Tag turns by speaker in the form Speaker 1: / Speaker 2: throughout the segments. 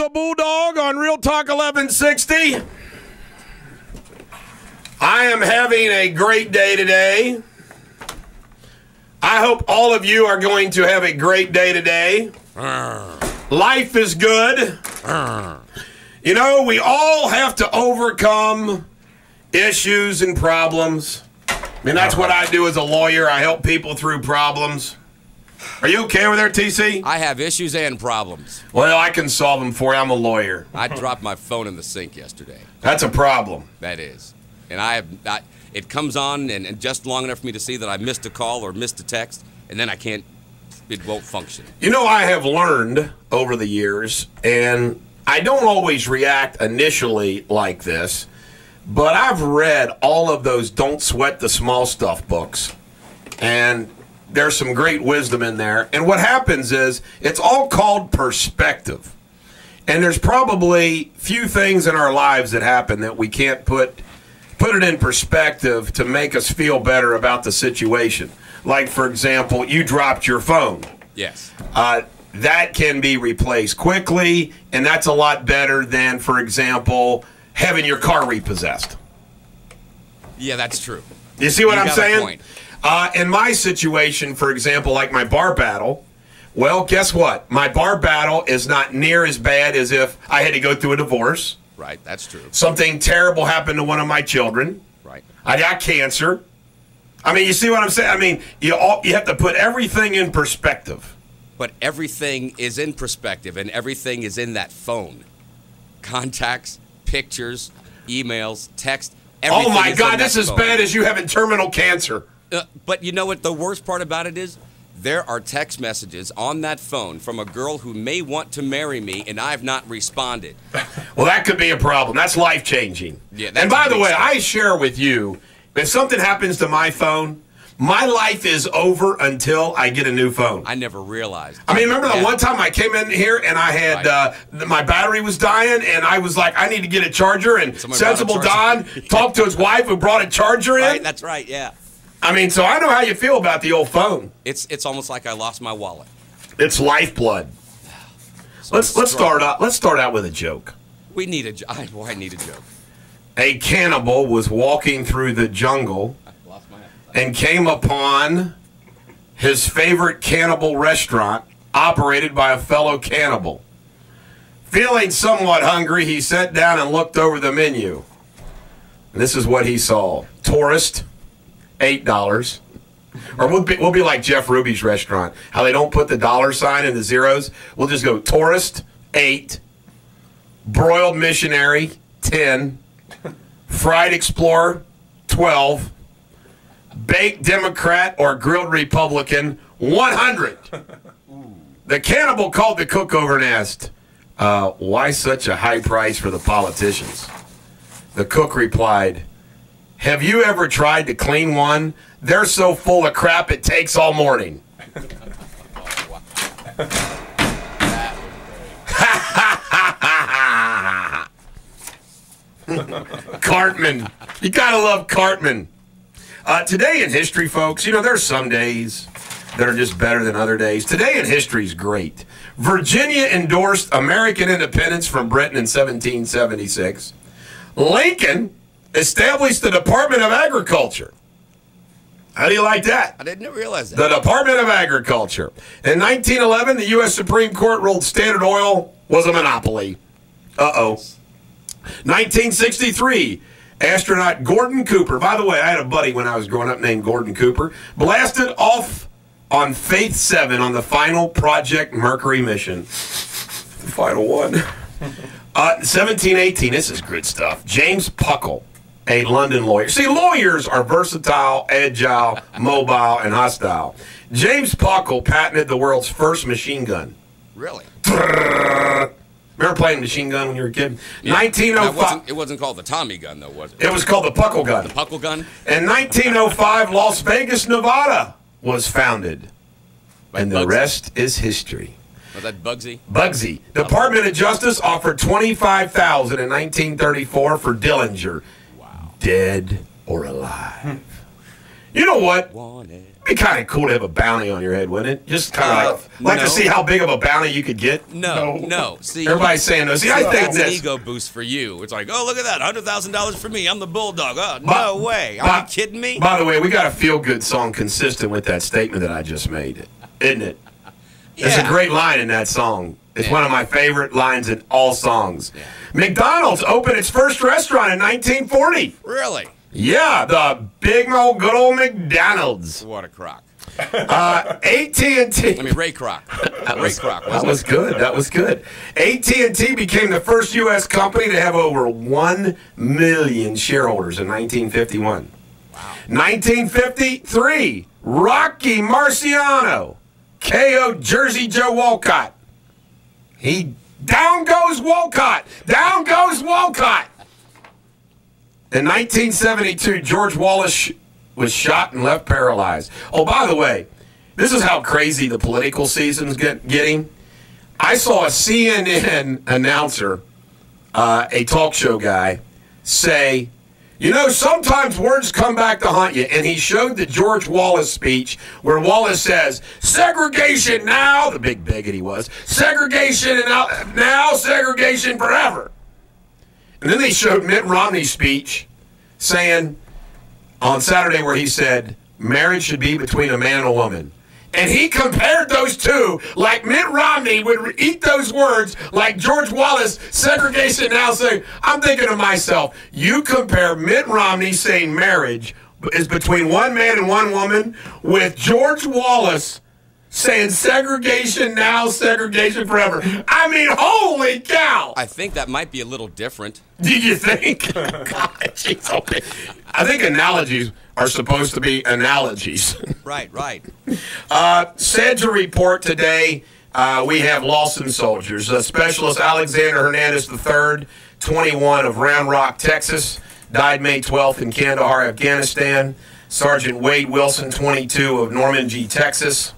Speaker 1: the Bulldog on Real Talk 1160. I am having a great day today. I hope all of you are going to have a great day today. Life is good. You know, we all have to overcome issues and problems. I mean, that's what I do as a lawyer. I help people through problems. Are you okay over there, TC?
Speaker 2: I have issues and problems.
Speaker 1: Well, I can solve them for you. I'm a lawyer.
Speaker 2: I dropped my phone in the sink yesterday.
Speaker 1: That's a problem.
Speaker 2: That is. And it comes on and just long enough for me to see that I missed a call or missed a text, and then it won't function.
Speaker 1: You know, I have learned over the years, and I don't always react initially like this, but I've read all of those Don't Sweat the Small Stuff books, and there's some great wisdom in there. And what happens is it's all called perspective. And there's probably few things in our lives that happen that we can't put it in perspective to make us feel better about the situation. Like, for example, you dropped your phone.
Speaker 2: Yes.
Speaker 1: That can be replaced quickly, and that's a lot better than, for example, having your car repossessed.
Speaker 2: Yeah, that's true.
Speaker 1: You see what I'm saying?
Speaker 2: A point.
Speaker 1: In my situation, for example, like my bar battle, well, guess what? My bar battle is not near as bad as if I had to go through a divorce.
Speaker 2: Right, that's true.
Speaker 1: Something terrible happened to one of my children.
Speaker 2: Right.
Speaker 1: I got cancer. I mean, you see what I'm saying? I mean, you have to put everything in perspective.
Speaker 2: But everything is in perspective, and everything is in that phone. Contacts, pictures, emails, text.
Speaker 1: Oh, my God, this is as bad as you having terminal cancer.
Speaker 2: But you know what the worst part about it is? There are text messages on that phone from a girl who may want to marry me, and I have not responded.
Speaker 1: Well, that could be a problem. That's life-changing.
Speaker 2: Yeah,
Speaker 1: and by the way, I share with you, if something happens to my phone, my life is over until I get a new phone.
Speaker 2: I never realized.
Speaker 1: I mean, remember the one time I came in here and I had my battery was dying, and I was like, I need to get a charger, and Sensible Don talked to his wife who brought a charger in.
Speaker 2: Right, that's right, yeah.
Speaker 1: I mean, so I know how you feel about the old phone.
Speaker 2: It's almost like I lost my wallet.
Speaker 1: It's lifeblood. So let's start out with a joke.
Speaker 2: We need a joke. I need a joke.
Speaker 1: A cannibal was walking through the jungle and came upon his favorite cannibal restaurant operated by a fellow cannibal. Feeling somewhat hungry, he sat down and looked over the menu. And this is what he saw. Tourist, $8. Or we'll be like Jeff Ruby's restaurant, how they don't put the dollar sign in the zeros. We'll just go tourist, 8. Broiled missionary, 10. Fried explorer, 12. Baked Democrat or grilled Republican, 100. The cannibal called the cook over and asked, why such a high price for the politicians? The cook replied, have you ever tried to clean one? They're so full of crap it takes all morning. Cartman. You gotta love Cartman. Today in history, folks, you know, there's some days that are just better than other days. Today in history is great. Virginia endorsed American independence from Britain in 1776. Lincoln established the Department of Agriculture. How do you like that?
Speaker 2: I didn't realize that.
Speaker 1: The Department of Agriculture. In 1911, the U.S. Supreme Court ruled Standard Oil was a monopoly. Uh-oh. 1963, astronaut Gordon Cooper. By the way, I had a buddy when I was growing up named Gordon Cooper. Blasted off on Faith 7 on the final Project Mercury mission. The final one. 1718, this is good stuff. James Puckle, a London lawyer. See, lawyers are versatile, agile, mobile, and hostile. James Puckle patented the world's first machine gun.
Speaker 2: Really?
Speaker 1: Remember playing machine gun when you were a kid?
Speaker 2: Yeah.
Speaker 1: 1905.
Speaker 2: It wasn't called the Tommy gun, though, was it?
Speaker 1: It was called the Puckle gun.
Speaker 2: The Puckle gun?
Speaker 1: In 1905, Las Vegas, Nevada was founded. And the rest is history.
Speaker 2: Was that Bugsy?
Speaker 1: Bugsy. Department of Justice offered $25,000 in 1934 for Dillinger.
Speaker 2: Wow.
Speaker 1: Dead or alive. You know what?
Speaker 2: Want it.
Speaker 1: It'd be kind of cool to have a bounty on your head, wouldn't it? Just kind of like
Speaker 2: no.
Speaker 1: to see how big of a bounty you could get.
Speaker 2: No. See,
Speaker 1: everybody's saying no. See, I think
Speaker 2: that's an
Speaker 1: this.
Speaker 2: ego boost for you. It's like, oh, look at that, $100,000 for me. I'm the Bulldog. Oh, no way. Are you kidding me?
Speaker 1: By the way, we got a feel-good song consistent with that statement that I just made, isn't it?
Speaker 2: Yeah.
Speaker 1: There's a great line in that song. It's one of my favorite lines in all songs.
Speaker 2: Yeah.
Speaker 1: McDonald's opened its first restaurant in 1940.
Speaker 2: Really?
Speaker 1: Yeah, the big old good old McDonald's.
Speaker 2: What a crock.
Speaker 1: AT&T.
Speaker 2: I mean, Ray Kroc. Ray Kroc.
Speaker 1: That was good. That was good. AT&T became the first U.S. company to have over 1 million shareholders in 1951.
Speaker 2: Wow.
Speaker 1: 1953, Rocky Marciano KO'd Jersey Joe Walcott. Down goes Walcott. Down goes Walcott. In 1972, George Wallace was shot and left paralyzed. Oh, by the way, this is how crazy the political season's getting. I saw a CNN announcer, a talk show guy, say, you know, sometimes words come back to haunt you. And he showed the George Wallace speech where Wallace says, segregation now, the big bigot he was, segregation and now segregation forever. And then they showed Mitt Romney's speech saying on Saturday where he said, marriage should be between a man and a woman. And he compared those two like Mitt Romney would eat those words like George Wallace, segregation now saying, I'm thinking to myself, you compare Mitt Romney saying marriage is between one man and one woman with George Wallace saying segregation now, segregation forever. I mean, holy cow.
Speaker 2: I think that might be a little different.
Speaker 1: Do you think? God, geez, okay. I think analogies are supposed to be analogies.
Speaker 2: Right.
Speaker 1: Said to report today, we have Lawson soldiers. Specialist Alexander Hernandez III, 21 of Round Rock, Texas, died May 12th in Kandahar, Afghanistan. Sergeant Wade Wilson, 22 of Normandy, Texas.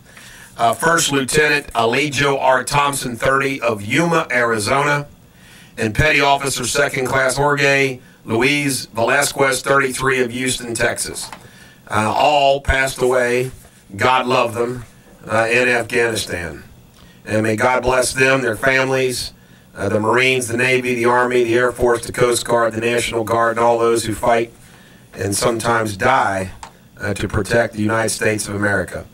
Speaker 1: First Lieutenant Alejo R. Thompson, 30 of Yuma, Arizona. And Petty Officer 2nd Class Jorge Luis Velasquez, 33 of Houston, Texas. All passed away, God love them, in Afghanistan. And may God bless them, their families, the Marines, the Navy, the Army, the Air Force, the Coast Guard, the National Guard, and all those who fight and sometimes die to protect the United States of America.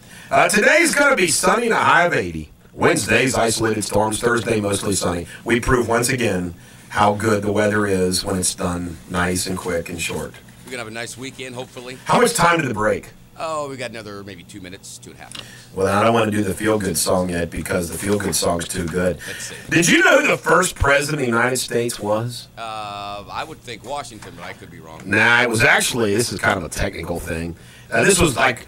Speaker 1: Today's going to be sunny and a high of 80. Wednesday's isolated storms. Thursday, mostly sunny. We prove once again how good the weather is when it's done nice and quick and short.
Speaker 2: We're going to have a nice weekend, hopefully.
Speaker 1: How much time did the break?
Speaker 2: Oh, we got another maybe 2 minutes, 2.5 minutes.
Speaker 1: Well, I don't want to do the feel-good song yet because the feel-good song's too good.
Speaker 2: Let's see.
Speaker 1: Did you know who the first president of the United States was?
Speaker 2: I would think Washington, but I could be wrong.
Speaker 1: Nah, it was actually, this is kind of a technical thing. This was like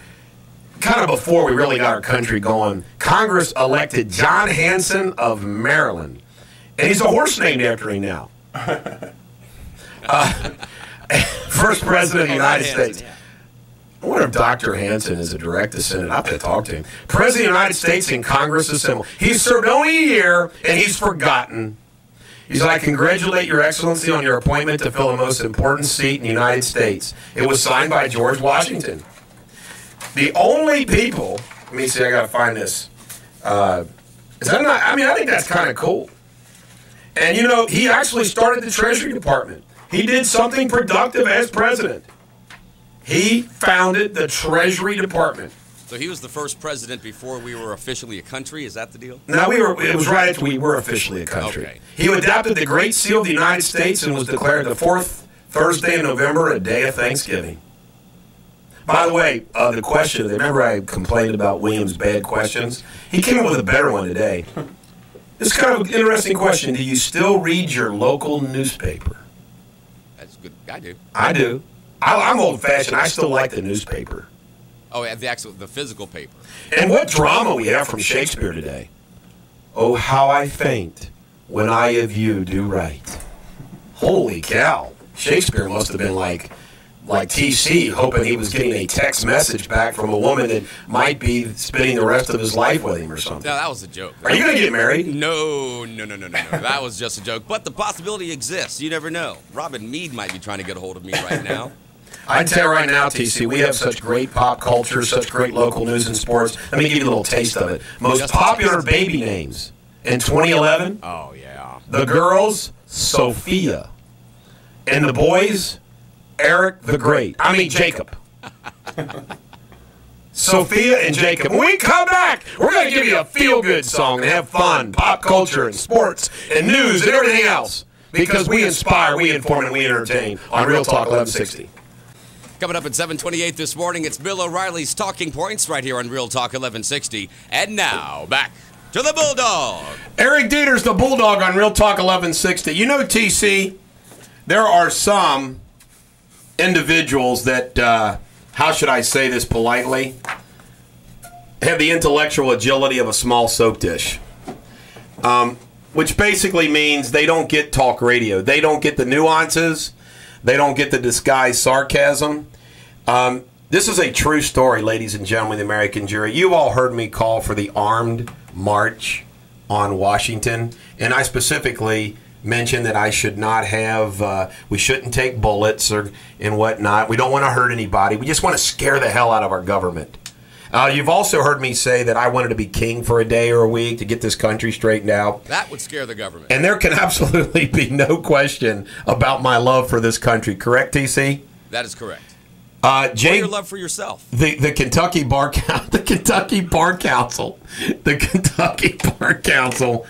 Speaker 1: kind of before we really got our country going. Congress elected John Hanson of Maryland. And he's a horse named after him now. First president of the United States.
Speaker 2: Yeah.
Speaker 1: I wonder if Dr. Hanson is a direct descendant. I have to talk to him. President of the United States and Congress assembled. He's served only a year, and he's forgotten. He's like, congratulate your excellency on your appointment to fill the most important seat in the United States. It was signed by George Washington. The only people, let me see, I got to find this. Is that not, I mean, I think that's kind of cool. And, you know, he actually started the Treasury Department. He did something productive as president. He founded the Treasury Department.
Speaker 2: So he was the first president before we were officially a country? Is that the deal?
Speaker 1: No, it was right after we were officially a country.
Speaker 2: Okay.
Speaker 1: He adopted the Great Seal of the United States and was declared the fourth Thursday in November a day of Thanksgiving. By the way, the question, remember I complained about William's bad questions? He came up with a better one today. This is kind of an interesting question. Do you still read your local newspaper?
Speaker 2: That's good. I do.
Speaker 1: I do. I'm old-fashioned. I still like the newspaper.
Speaker 2: Oh, the physical paper.
Speaker 1: And what drama we have from Shakespeare today. Oh, how I faint when I of you do right. Holy cow. Shakespeare must have been like TC, hoping he was getting a text message back from a woman that might be spending the rest of his life with him or something.
Speaker 2: No, that was a joke.
Speaker 1: Are you going to get married?
Speaker 2: No. That was just a joke. But the possibility exists. You never know. Robin Meade might be trying to get a hold of me right now.
Speaker 1: I tell you right now, TC, we have such great pop culture, such great local news and sports. Let me give you a little taste of it. Most popular baby names in 2011.
Speaker 2: Oh, yeah.
Speaker 1: The girls, Sophia. And the boys, Eric the Great. I mean, Jacob. Sophia and Jacob. When we come back, we're going to give you a feel-good song and have fun, pop culture and sports and news and everything else. Because we inspire, we inform, and we entertain on Real Talk 1160.
Speaker 2: Coming up at 7:28 this morning, it's Bill O'Reilly's Talking Points right here on Real Talk 1160. And now, back to the Bulldog.
Speaker 1: Eric Deters, the Bulldog on Real Talk 1160. You know, TC, there are some individuals that, how should I say this politely, have the intellectual agility of a small soap dish. Which basically means they don't get talk radio. They don't get the nuances. They don't get the disguised sarcasm. This is a true story, ladies and gentlemen of the American jury. You've all heard me call for the armed march on Washington, and I specifically mentioned that I should not have, we shouldn't take bullets and whatnot. We don't want to hurt anybody. We just want to scare the hell out of our government. You've also heard me say that I wanted to be king for a day or a week to get this country straightened out.
Speaker 2: That would scare the government.
Speaker 1: And there can absolutely be no question about my love for this country. Correct, TC?
Speaker 2: That is correct.
Speaker 1: Jay,
Speaker 2: or your love for yourself.
Speaker 1: The Kentucky Bar the Kentucky Bar Council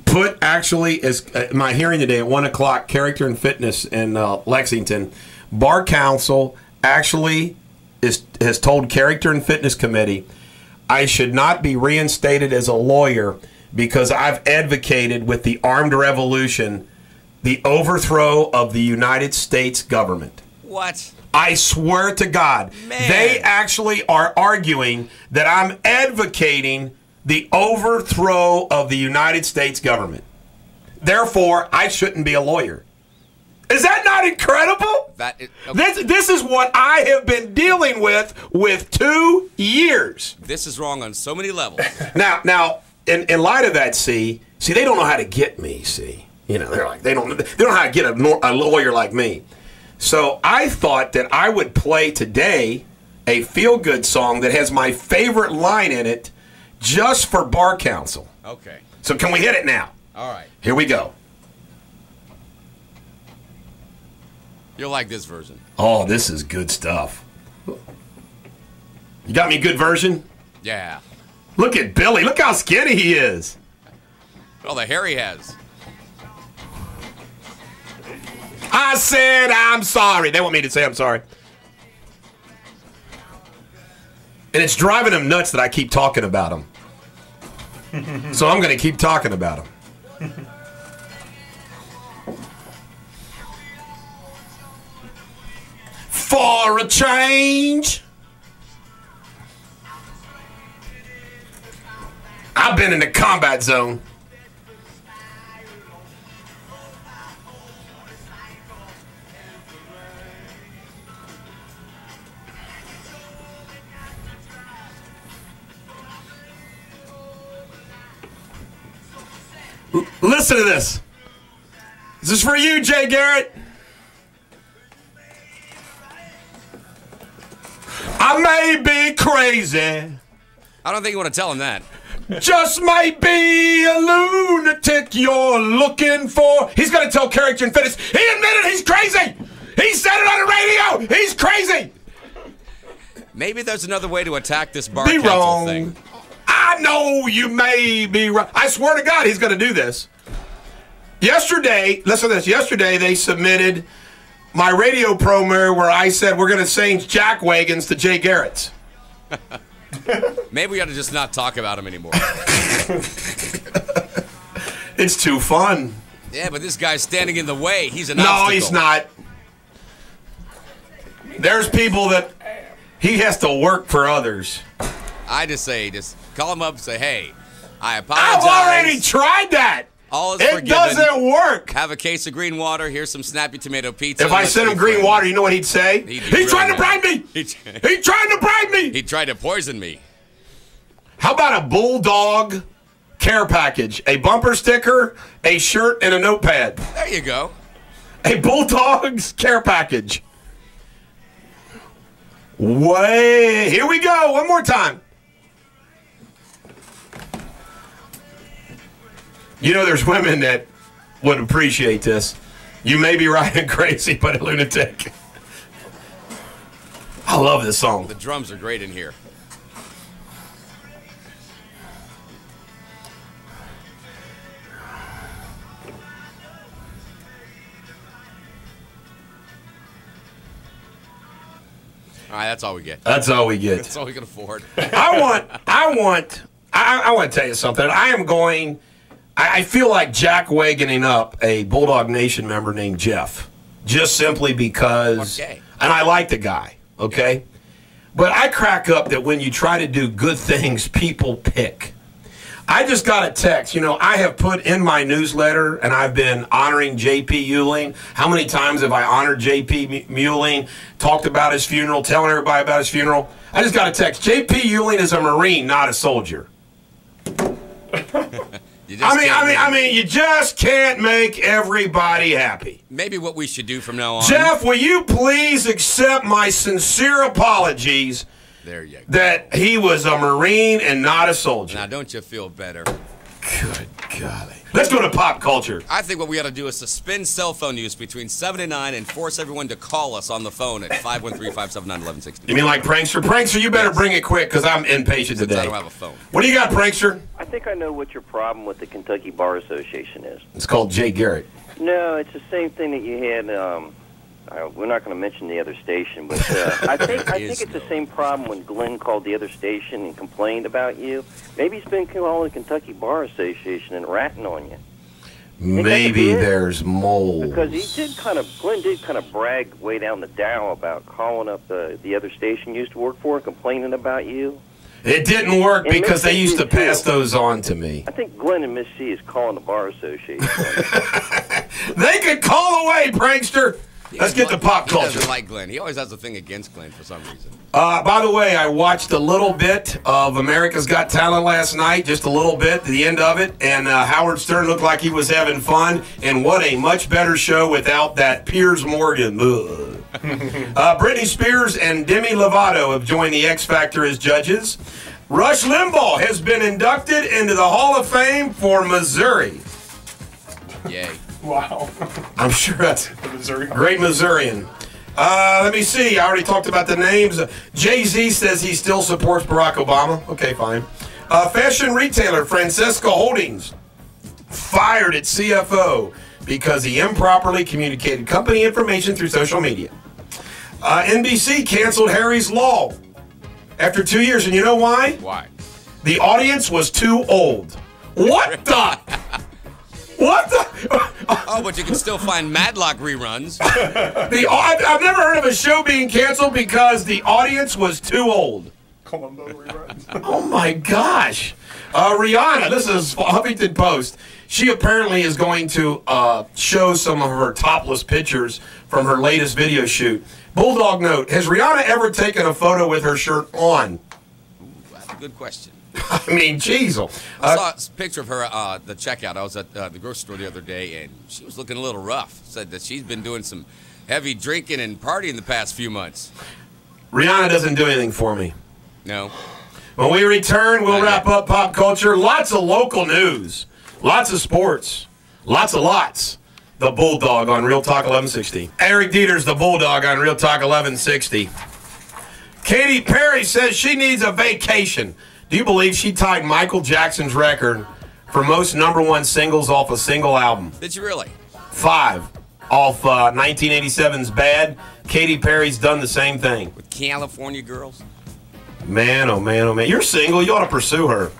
Speaker 1: put actually as my hearing today at 1 o'clock, Character and Fitness in Lexington. Bar Council actually has told Character and Fitness Committee I should not be reinstated as a lawyer because I've advocated with the armed revolution the overthrow of the United States government.
Speaker 2: What?
Speaker 1: I swear to God,
Speaker 2: Man.
Speaker 1: They actually are arguing that I'm advocating the overthrow of the United States government. Therefore, I shouldn't be a lawyer. Is that not incredible?
Speaker 2: Okay.
Speaker 1: This is what I have been dealing with 2 years.
Speaker 2: This is wrong on so many levels.
Speaker 1: Now, in light of that, see, they don't know how to get me. See, you know, they don't know how to get a lawyer like me. So I thought that I would play today a feel-good song that has my favorite line in it, just for Bar Council.
Speaker 2: Okay.
Speaker 1: So can we hit it now?
Speaker 2: All right.
Speaker 1: Here we go.
Speaker 2: You'll like this version.
Speaker 1: Oh, this is good stuff. You got me a good version?
Speaker 2: Yeah.
Speaker 1: Look at Billy. Look how skinny he is.
Speaker 2: Oh, the hair he has.
Speaker 1: I said I'm sorry. They want me to say I'm sorry. And it's driving them nuts that I keep talking about them. So I'm going to keep talking about them. For a change. I've been in the combat zone. Listen to this. This is for you, Jay Garrett. I may be crazy.
Speaker 2: I don't think you want to tell him that.
Speaker 1: Just might be a lunatic you're looking for. He's going to tell Character and Fitness. He admitted he's crazy. He said it on the radio. He's crazy.
Speaker 2: Maybe there's another way to attack this Bar
Speaker 1: Be
Speaker 2: Council
Speaker 1: wrong.
Speaker 2: thing.
Speaker 1: I know you may be right. I swear to God, he's going to do this. Yesterday, listen to this. Yesterday, they submitted my radio promo where I said we're going to change jack wagons to Jay Garrett's.
Speaker 2: Maybe we ought to just not talk about him anymore.
Speaker 1: It's too fun.
Speaker 2: Yeah, but this guy's standing in the way. He's an obstacle.
Speaker 1: No, he's not. There's people that he has to work for others.
Speaker 2: I just call him up and say, hey, I apologize.
Speaker 1: I've already tried that.
Speaker 2: All is
Speaker 1: it
Speaker 2: forgiven.
Speaker 1: Doesn't work.
Speaker 2: Have a case of green water. Here's some snappy tomato pizza.
Speaker 1: If I sent him green water, you know what he'd say? He's trying to bribe me. He's trying to bribe me.
Speaker 2: He tried to poison me.
Speaker 1: How about a Bulldog care package? A bumper sticker, a shirt, and a notepad.
Speaker 2: There you go.
Speaker 1: A Bulldog's care package. Way. Here we go. One more time. You know, there's women that would appreciate this. You may be right and crazy, but a lunatic. I love this song.
Speaker 2: The drums are great in here. All right, that's all we get.
Speaker 1: That's all we get.
Speaker 2: That's all we can afford.
Speaker 1: I want to tell you something. I feel like Jack wagoning up a Bulldog Nation member named Jeff, just simply because,
Speaker 2: Okay.
Speaker 1: And I like the guy, okay? But I crack up that when you try to do good things, people pick. I just got a text. You know, I have put in my newsletter, and I've been honoring J.P. Ewing. How many times have I honored J.P. Ewing, talked about his funeral, telling everybody about his funeral? I just got a text. J.P. Ewing is a Marine, not a soldier. I mean, you just can't make everybody happy.
Speaker 2: Maybe what we should do from now on.
Speaker 1: Jeff, will you please accept my sincere apologies
Speaker 2: there you go.
Speaker 1: that he was a Marine and not a soldier?
Speaker 2: Now, don't you feel better?
Speaker 1: Good golly. Let's go to pop culture.
Speaker 2: I think what we ought to do is suspend cell phone use between 7 and 9 and force everyone to call us on the phone at 513-579-1160.
Speaker 1: You mean like Prankster? Prankster, you better bring it quick because I'm impatient
Speaker 2: Since
Speaker 1: today.
Speaker 2: I don't have a phone.
Speaker 1: What do you got, Prankster?
Speaker 3: I think I know what your problem with the Kentucky Bar Association is.
Speaker 1: It's called Jay Garrett.
Speaker 3: No, it's the same thing that you had. We're not going to mention the other station, but I think it's the same problem when Glenn called the other station and complained about you. Maybe he's been calling the Kentucky Bar Association and ratting on you.
Speaker 1: Maybe there's moles.
Speaker 3: Because Glenn did kind of brag way down the Dow about calling up the other station you used to work for and complaining about you.
Speaker 1: It didn't work because they used to pass those on to me.
Speaker 3: I think Glenn and Miss C is calling the Bar Association.
Speaker 1: They could call away, Prankster. Let's get to pop culture.
Speaker 2: He doesn't like Glenn. He always has a thing against Glenn for some reason.
Speaker 1: By the way, I watched a little bit of America's Got Talent last night, just a little bit, the end of it, and Howard Stern looked like he was having fun, and what a much better show without that Piers Morgan. Britney Spears and Demi Lovato have joined the X Factor as judges. Rush Limbaugh has been inducted into the Hall of Fame for Missouri.
Speaker 2: Yay.
Speaker 4: Wow.
Speaker 1: I'm sure that's a great Missourian. Let me see. I already talked about the names. Jay-Z says he still supports Barack Obama. Okay, fine. Fashion retailer Francesca Holdings fired its CFO because he improperly communicated company information through social media. NBC canceled Harry's Law after 2 years. And you know why?
Speaker 2: Why?
Speaker 1: The audience was too old. What the? What the?
Speaker 2: Oh, but you can still find Madlock reruns.
Speaker 1: I've never heard of a show being canceled because the audience was too old.
Speaker 4: Columbo reruns.
Speaker 1: Oh my gosh. Rihanna, this is Huffington Post. She apparently is going to show some of her topless pictures from her latest video shoot. Bulldog note, has Rihanna ever taken a photo with her shirt on?
Speaker 2: Ooh, that's a good question.
Speaker 1: I mean, jeez.
Speaker 2: I saw a picture of her the checkout. I was at the grocery store the other day, and she was looking a little rough. Said that she's been doing some heavy drinking and partying the past few months.
Speaker 1: Rihanna doesn't do anything for me.
Speaker 2: No.
Speaker 1: When we return, we'll wrap up pop culture. Lots of local news. Lots of sports. Lots. The Bulldog on Real Talk 1160. Eric Deters, the Bulldog on Real Talk 1160. Katy Perry says she needs a vacation. Do you believe she tied Michael Jackson's record for most #1 singles off a single album?
Speaker 2: Did you really?
Speaker 1: 5 off 1987's Bad. Katy Perry's done the same thing.
Speaker 2: With California Girls?
Speaker 1: Man, oh man, oh man. You're single. You ought to pursue her.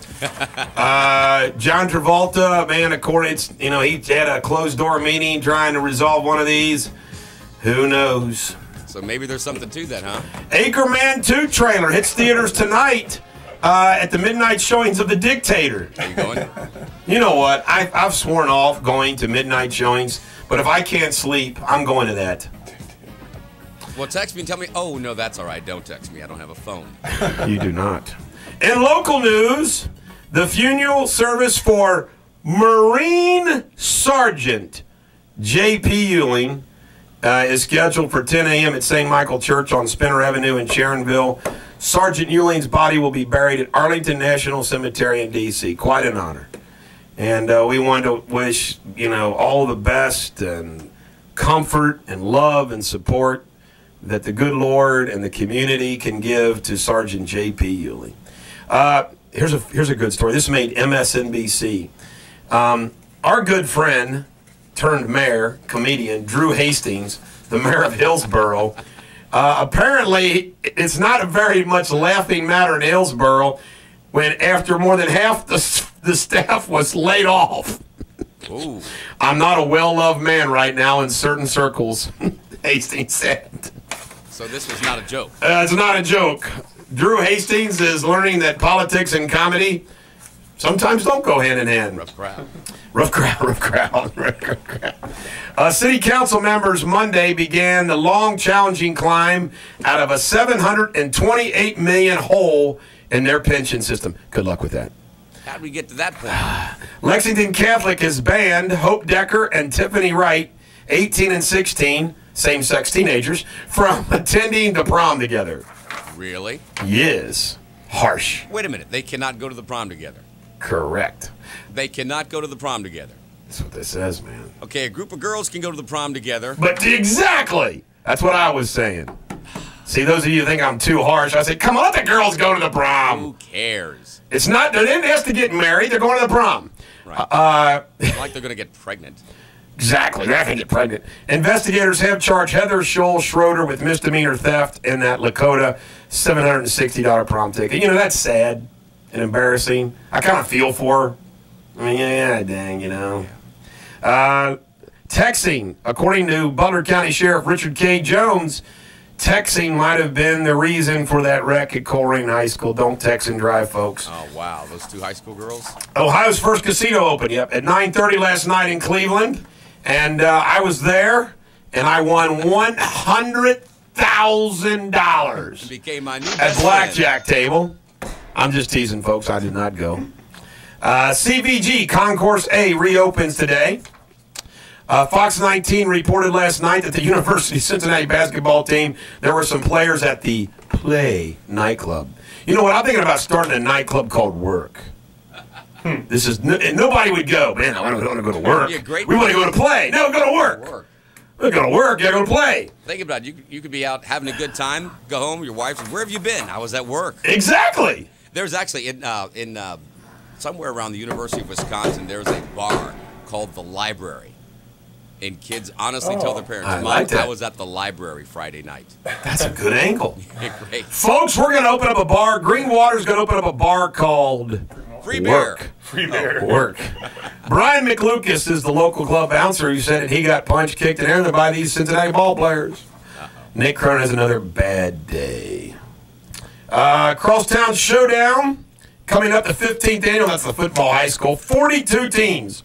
Speaker 1: John Travolta, man, according, he had a closed-door meeting trying to resolve one of these. Who knows?
Speaker 2: So maybe there's something to that, huh?
Speaker 1: Anchorman 2 trailer hits theaters tonight at the midnight showings of The Dictator.
Speaker 2: Are you going?
Speaker 1: You know what? I've sworn off going to midnight showings, but if I can't sleep, I'm going to that.
Speaker 2: Well, text me and tell me, oh, no, that's all right. Don't text me. I don't have a phone.
Speaker 1: You do not. In local news, the funeral service for Marine Sergeant J.P. Ewing is scheduled for 10 a.m. at St. Michael Church on Spinner Avenue in Sharonville. Sergeant Euling's body will be buried at Arlington National Cemetery in D.C. Quite an honor. And we want to wish, all the best and comfort and love and support that the good Lord and the community can give to Sergeant J.P. Euling. Here's a good story. This made MSNBC. Our good friend turned mayor, comedian, Drew Hastings, the mayor of Hillsborough. Apparently, it's not a very much laughing matter in Hillsborough when after more than half the staff was laid off.
Speaker 2: Ooh.
Speaker 1: I'm not a well-loved man right now in certain circles, Hastings said.
Speaker 2: So this was not a joke.
Speaker 1: It's not a joke. Drew Hastings is learning that politics and comedy sometimes don't go hand in hand.
Speaker 2: Rough crowd.
Speaker 1: Rough crowd. City council members Monday began the long, challenging climb out of a $728 million hole in their pension system. Good luck with that.
Speaker 2: How did we get to that point?
Speaker 1: Lexington Catholic has banned Hope Decker and Tiffany Wright, 18 and 16, same-sex teenagers, from attending the prom together.
Speaker 2: Really?
Speaker 1: Yes. Harsh.
Speaker 2: Wait a minute. They cannot go to the prom together.
Speaker 1: Correct.
Speaker 2: They cannot go to the prom together.
Speaker 1: That's what this says, man.
Speaker 2: Okay, a group of girls can go to the prom together.
Speaker 1: But exactly. That's what I was saying. See, those of you who think I'm too harsh, I say, come on, let the girls go to the prom.
Speaker 2: Who cares?
Speaker 1: It's not, they didn't ask to get married. They're going to the prom.
Speaker 2: Right. Like they're going to get pregnant.
Speaker 1: Exactly. They're going to get pregnant. Investigators have charged Heather Scholl Schroeder with misdemeanor theft in that Lakota $760 prom ticket. That's sad and embarrassing. I kind of feel for her. I mean, yeah, dang, Texting, according to Butler County Sheriff Richard K. Jones, texting might have been the reason for that wreck at Coleraine High School. Don't text and drive, folks.
Speaker 2: Oh, wow. Those two high school girls?
Speaker 1: Ohio's first casino opened, at 9:30 last night in Cleveland. And I was there, and I won $100,000.
Speaker 2: Became my new
Speaker 1: at blackjack table. I'm just teasing, folks. I did not go. CVG Concourse A reopens today. Fox 19 reported last night that the University of Cincinnati basketball team, there were some players at the Play nightclub. You know what? I'm thinking about starting a nightclub called Work. This is nobody would go. Man, I don't want to go to work. We want to go to Play. No, go to work. We go to work. You go to Play.
Speaker 2: Think about it. You could be out having a good time, go home, your wife says, where have you been? I was at work.
Speaker 1: Exactly.
Speaker 2: There's actually, in somewhere around the University of Wisconsin, there's a bar called The Library. And kids honestly tell their parents, I was at the library Friday night.
Speaker 1: That's a good angle.
Speaker 2: Great.
Speaker 1: Folks, we're going to open up a bar. Greenwater's going to open up a bar called
Speaker 2: Free Beer.
Speaker 1: Work.
Speaker 4: Free beer.
Speaker 1: Work. Brian McLucas is the local club bouncer who said that he got punched, kicked, and everything by these Cincinnati ball players. Nick Cronin has another bad day. Crosstown Showdown coming up the 15th annual. That's the football high school. 42 teams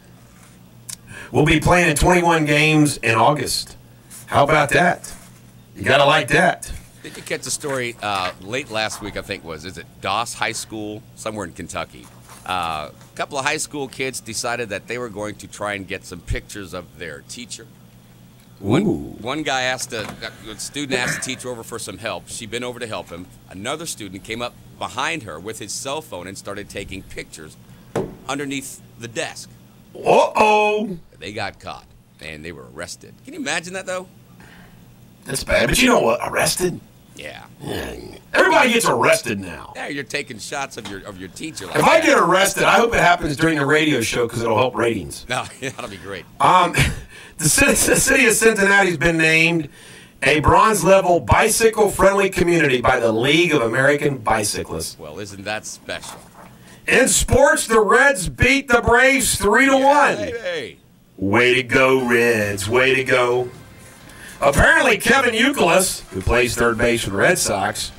Speaker 1: will be playing in 21 games in August. How about that? You got to like that.
Speaker 2: Did you catch the story late last week, I think is it Doss High School, somewhere in Kentucky? A couple of high school kids decided that they were going to try and get some pictures of their teacher. One guy a student asked the teacher over for some help. She bent over to help him. Another student came up behind her with his cell phone and started taking pictures underneath the desk.
Speaker 1: Uh-oh.
Speaker 2: They got caught, and they were arrested. Can you imagine that, though?
Speaker 1: That's bad. But you know what? Arrested?
Speaker 2: Yeah.
Speaker 1: Everybody gets arrested now.
Speaker 2: Yeah, you're taking shots of your teacher. Like
Speaker 1: if I get arrested, I hope it happens during the radio show because it'll help ratings.
Speaker 2: No, that'll be great.
Speaker 1: The city of Cincinnati has been named a bronze-level bicycle-friendly community by the League of American Bicyclists.
Speaker 2: Well, isn't that special?
Speaker 1: In sports, the Reds beat the Braves 3-1.
Speaker 2: Hey.
Speaker 1: Way to go, Reds. Way to go. Apparently, Kevin Youkilis, who plays third base for the Red Sox,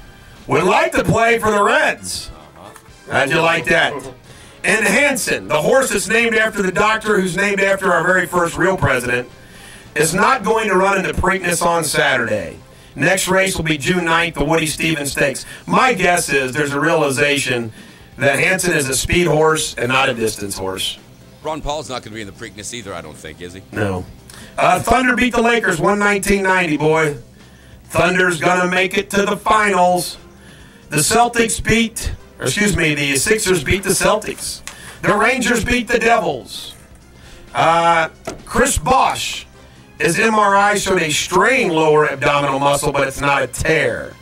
Speaker 1: would like to play for the Reds. How'd you like that? And Hanson, the horse that's named after the doctor who's named after our very first real president, is not going to run in the Preakness on Saturday. Next race will be June 9th, the Woody Stevens Stakes. My guess is there's a realization that Hanson is a speed horse and not a distance horse.
Speaker 2: Ron Paul's not going to be in the Preakness either, I don't think, is he?
Speaker 1: No. Thunder beat the Lakers 119-90, boy. Thunder's going to make it to the finals. The Sixers beat the Celtics. The Rangers beat the Devils. Chris Bosh, his MRI showed a strained lower abdominal muscle, but it's not a tear.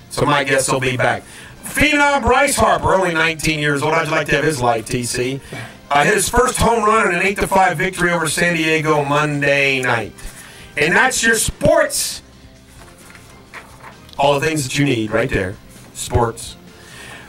Speaker 1: So my guess he'll be back. Phenom Bryce Harper, only 19 years old. How'd you like to have his life, TC? Hit his first home run in an 8-5 victory over San Diego Monday night. And that's your sports. All the things that you need right there. Sports.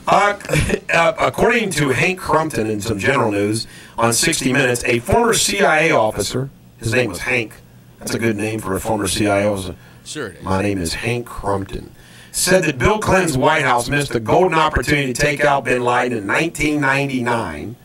Speaker 1: According to Hank Crumpton in some general news on 60 Minutes, a former CIA officer, his name was Hank. That's a good name for a former CIA officer.
Speaker 2: Sure it is.
Speaker 1: My name is Hank Crumpton. Said that Bill Clinton's White House missed a golden opportunity to take out bin Laden in 1999.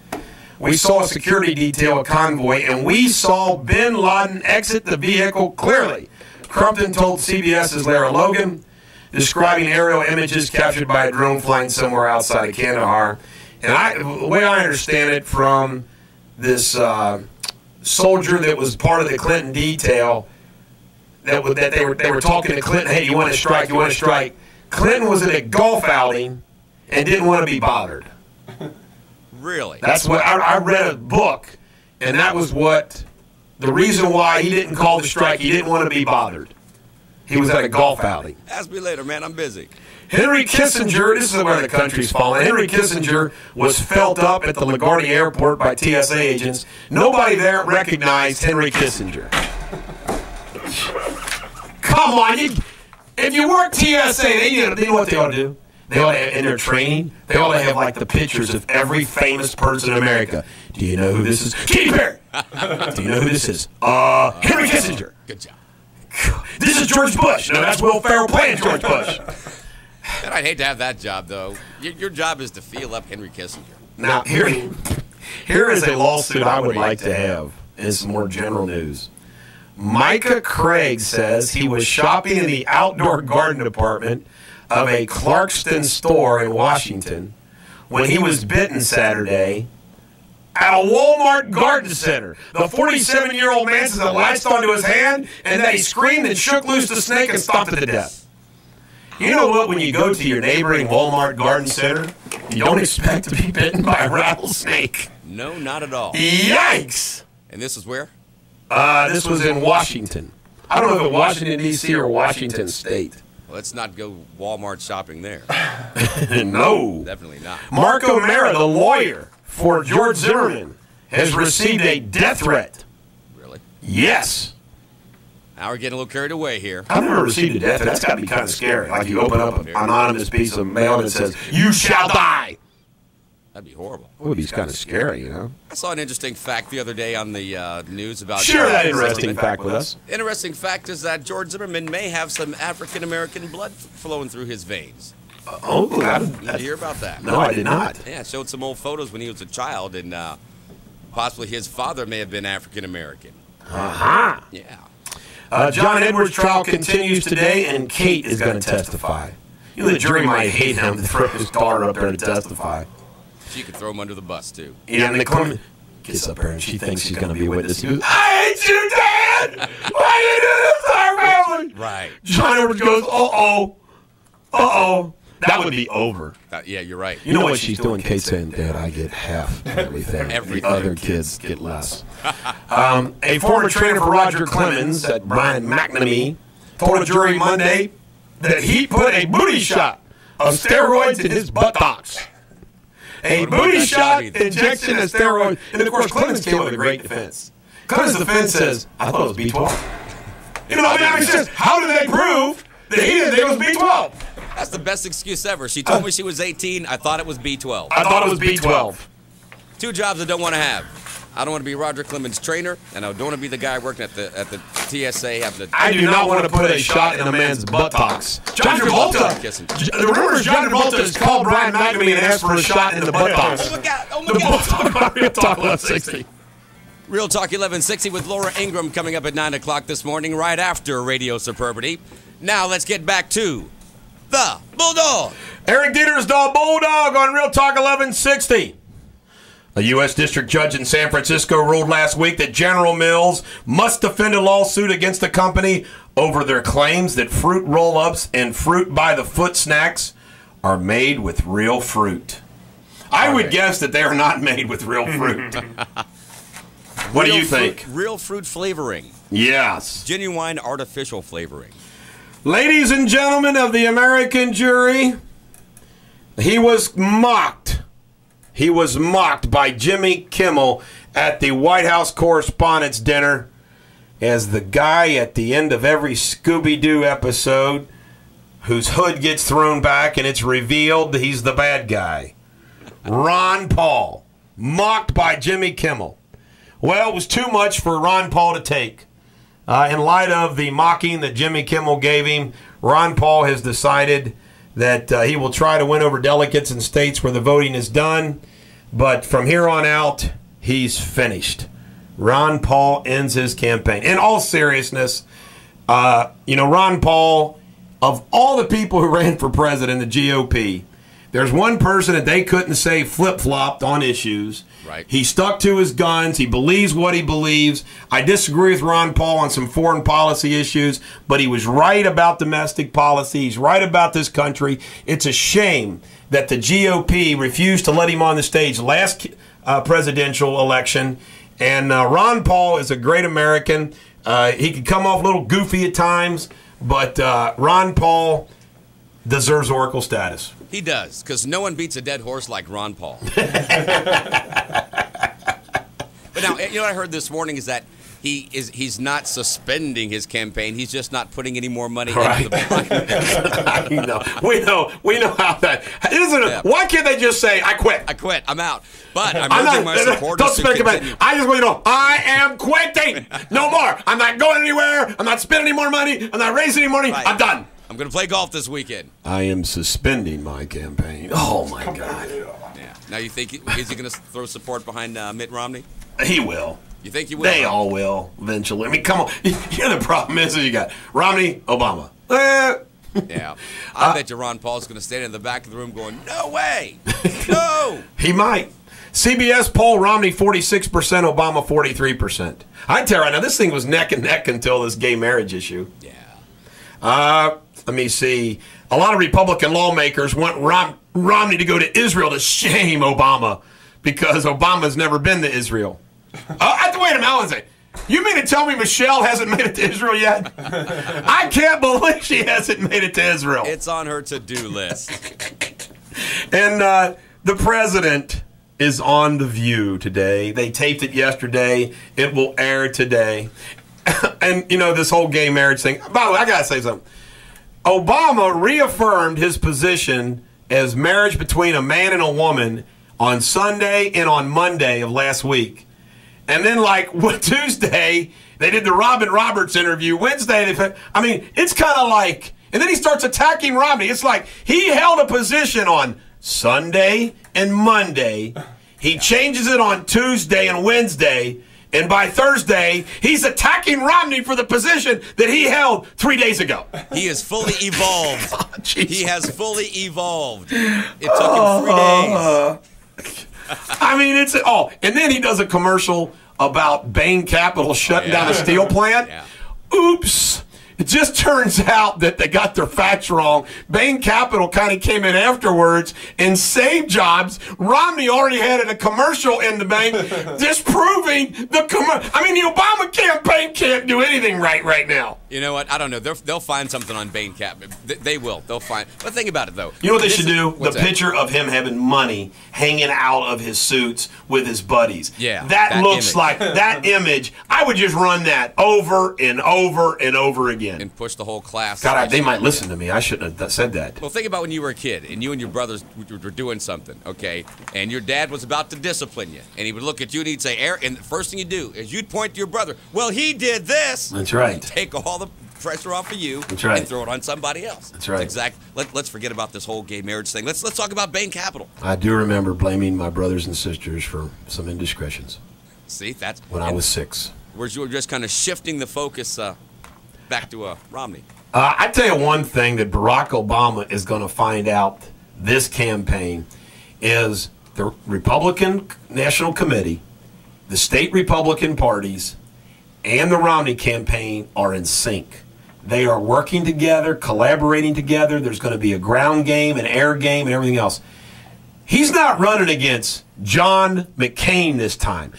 Speaker 1: We saw a security detail, a convoy, and we saw bin Laden exit the vehicle clearly. Crumpton told CBS's Lara Logan, describing aerial images captured by a drone flying somewhere outside of Kandahar. And the way I understand it from this soldier that was part of the Clinton detail, that they were talking to Clinton, hey, you want to strike, you want to strike. Clinton was at a golf outing and didn't want to be bothered.
Speaker 2: Really?
Speaker 1: That's what I read a book, and that was what the reason why he didn't call the strike. He didn't want to be bothered. He was at a golf outing.
Speaker 2: Ask me later, man. I'm busy.
Speaker 1: Henry Kissinger, this is where the country's fallen. Henry Kissinger was felt up at the LaGuardia airport by TSA agents. Nobody there recognized Henry Kissinger. Come on, if you work TSA, they know what they ought to do. They ought to, in their training, they ought to have like the pictures of every famous person in America. Do you know who this is? Katy Perry. Do you know who this is? Henry Kissinger.
Speaker 2: Good job.
Speaker 1: This is George Bush. No, that's Will Ferrell playing George Bush.
Speaker 2: And I'd hate to have that job, though. Your job is to feel up Henry Kissinger.
Speaker 1: Now, here is a lawsuit I would like to have in some more general news. Micah Craig says he was shopping in the outdoor garden department of a Clarkston store in Washington when he was bitten Saturday at a Walmart garden center. The 47-year-old man says it latched onto his hand and that he screamed and shook loose the snake and stomped it to death. You know what? When you go to your neighboring Walmart garden center, you don't expect to be bitten by a rattlesnake.
Speaker 2: No, not at all.
Speaker 1: Yikes!
Speaker 2: And this is where?
Speaker 1: This was in Washington. I don't know if it was Washington, D.C. or Washington State.
Speaker 2: Let's not go Walmart shopping there.
Speaker 1: No.
Speaker 2: Definitely not.
Speaker 1: Marco Mera, the lawyer for George Zimmerman, has received a death threat.
Speaker 2: Really?
Speaker 1: Yes.
Speaker 2: Now we're getting a little carried away here.
Speaker 1: I've never received a death threat. That's got to be kind of scary. Like you open up an anonymous piece of mail that says, "You shall die."
Speaker 2: That'd be horrible.
Speaker 1: It would be kind of scary, you know.
Speaker 2: I saw an interesting fact the other day on the news about...
Speaker 1: Share that interesting fact with us.
Speaker 2: Interesting fact is that George Zimmerman may have some African-American blood flowing through his veins.
Speaker 1: Oh,
Speaker 2: Did you hear about that?
Speaker 1: No, I did not.
Speaker 2: Yeah, showed some old photos when he was a child, and possibly his father may have been African-American.
Speaker 1: Uh-huh.
Speaker 2: Yeah.
Speaker 1: John Edwards' trial continues today, and Kate is going to testify. You know, the jury might hate him to throw his daughter up there to testify.
Speaker 2: She could throw him under the bus, too.
Speaker 1: Yeah, and the Clement gets up there, and she thinks she's going to be a witness. He goes, "I hate you, Dad! Why you do this to our family?"
Speaker 2: Right.
Speaker 1: John Edwards goes, "Uh-oh. Uh-oh." That would be over.
Speaker 2: Yeah, you're right.
Speaker 1: You know what she's doing? Kate's saying, "Dad, I get half everything.
Speaker 2: Everything.
Speaker 1: The other kids get less." A former trainer for Roger Clemens, Brian McNamee, told a jury Monday that he put a booty shot of steroids in his buttocks. A booty shot, injection of steroids. And, of course, Clemens came up with a great defense. Clemens' defense says, "I thought it was B12. You know, I mean, it's just, how did they prove that he didn't think it was B12?
Speaker 2: That's the best excuse ever. She told me she was 18. I thought it was B12.
Speaker 1: I thought it was B12.
Speaker 2: Two jobs I don't want to have. I don't want to be Roger Clemens' trainer, and I don't want to be the guy working at the TSA.
Speaker 1: I do not want to put a shot in a man's buttocks. John Travolta. The rumors John Travolta has called Brian McNamee and asked for a shot in the buttocks.
Speaker 2: Oh, my God. Oh, my
Speaker 1: The
Speaker 2: God.
Speaker 1: Bulldog Real Talk 1160.
Speaker 2: Real Talk 1160 with Laura Ingram coming up at 9 o'clock this morning, right after Radio Superbity. Now let's get back to the Bulldog.
Speaker 1: Eric Deters, the Bulldog on Real Talk 1160. A U.S. District Judge in San Francisco ruled last week that General Mills must defend a lawsuit against the company over their claims that fruit roll-ups and fruit by the foot snacks are made with real fruit. I would guess that they are not made with real fruit. What do you think?
Speaker 2: Real fruit flavoring.
Speaker 1: Yes.
Speaker 2: Genuine artificial flavoring.
Speaker 1: Ladies and gentlemen of the American jury, he was mocked. He was mocked by Jimmy Kimmel at the White House Correspondents' Dinner as the guy at the end of every Scooby-Doo episode whose hood gets thrown back and it's revealed that he's the bad guy. Ron Paul, mocked by Jimmy Kimmel. Well, it was too much for Ron Paul to take. In light of the mocking that Jimmy Kimmel gave him, Ron Paul has decided that he will try to win over delegates in states where the voting is done. But from here on out, he's finished. Ron Paul ends his campaign. In all seriousness, Ron Paul, of all the people who ran for president in the GOP, there's one person that they couldn't say flip-flopped on issues.
Speaker 2: Right.
Speaker 1: He stuck to his guns. He believes what he believes. I disagree with Ron Paul on some foreign policy issues, but he was right about domestic policy. He's right about this country. It's a shame that the GOP refused to let him on the stage last presidential election. And Ron Paul is a great American. He can come off a little goofy at times, but Ron Paul deserves Oracle status.
Speaker 2: He does, because no one beats a dead horse like Ron Paul. But now, you know what I heard this morning is that he's not suspending his campaign. He's just not putting any more money into the bank.
Speaker 1: I know. We know how that isn't. Yeah. Why can't they just say, "I quit"?
Speaker 2: I quit. I'm out. But I'm urging my supporters
Speaker 1: don't speak about it. I just want you to know, I am quitting. No more. I'm not going anywhere. I'm not spending any more money. I'm not raising any money. Right. I'm done.
Speaker 2: I'm going to play golf this weekend.
Speaker 1: I am suspending my campaign. Oh, my God.
Speaker 2: Yeah. Now, you think, is he going to throw support behind Mitt Romney?
Speaker 1: He will.
Speaker 2: You think he will?
Speaker 1: They all will, eventually. I mean, come on. The problem is you got Romney, Obama.
Speaker 2: Yeah. I bet you Ron Paul's going to stand in the back of the room going, no way. No.
Speaker 1: He might. CBS poll, Romney 46%, Obama 43%. I tell you right now, this thing was neck and neck until this gay marriage issue.
Speaker 2: Yeah.
Speaker 1: Let me see. A lot of Republican lawmakers want Romney to go to Israel to shame Obama because Obama's never been to Israel. Wait a minute, I want to say, you mean to tell me Michelle hasn't made it to Israel yet? I can't believe she hasn't made it to Israel.
Speaker 2: It's on her to-do list.
Speaker 1: And the president is on The View today. They taped it yesterday. It will air today. And, this whole gay marriage thing. By the way, I got to say something. Obama reaffirmed his position as marriage between a man and a woman on Sunday and on Monday of last week. And then, Tuesday, they did the Robin Roberts interview. Wednesday, it's kind of like, and then he starts attacking Romney. It's like he held a position on Sunday and Monday. He changes it on Tuesday and Wednesday. And by Thursday, he's attacking Romney for the position that he held 3 days ago.
Speaker 2: He is fully evolved. He has fully evolved. It took him 3 days.
Speaker 1: And then he does a commercial about Bain Capital shutting down a steel plant.
Speaker 2: Yeah.
Speaker 1: Oops. It just turns out that they got their facts wrong. Bain Capital kind of came in afterwards and saved jobs. Romney already had a commercial in the bank disproving the commercial. The Obama campaign can't do anything right now.
Speaker 2: You know what? I don't know. They'll find something on Bain Cap. They will. They'll find. But think about it, though.
Speaker 1: You know what they should do? The picture of him having money hanging out of his suits with his buddies.
Speaker 2: Yeah.
Speaker 1: That looks like that image. I would just run that over and over and over again.
Speaker 2: And push the whole class.
Speaker 1: God, they might listen to me. I shouldn't have said that.
Speaker 2: Well, think about when you were a kid and you and your brothers were doing something, okay? And your dad was about to discipline you. And he would look at you and he'd say, Eric, and the first thing you'd do is you'd point to your brother. Well, he did this.
Speaker 1: That's right.
Speaker 2: Take all the pressure off of you.
Speaker 1: That's right.
Speaker 2: And throw it on somebody else.
Speaker 1: That's right.
Speaker 2: Let's forget about this whole gay marriage thing. Let's talk about Bain Capital.
Speaker 1: I do remember blaming my brothers and sisters for some indiscretions.
Speaker 2: See, that's
Speaker 1: when I was 6.
Speaker 2: Where you were just kind of shifting the focus back to Romney.
Speaker 1: I tell you one thing that Barack Obama is going to find out this campaign is the Republican National Committee, the state Republican parties, and the Romney campaign are in sync. They are working together, collaborating together. There's going to be a ground game, an air game, and everything else. He's not running against John McCain this time.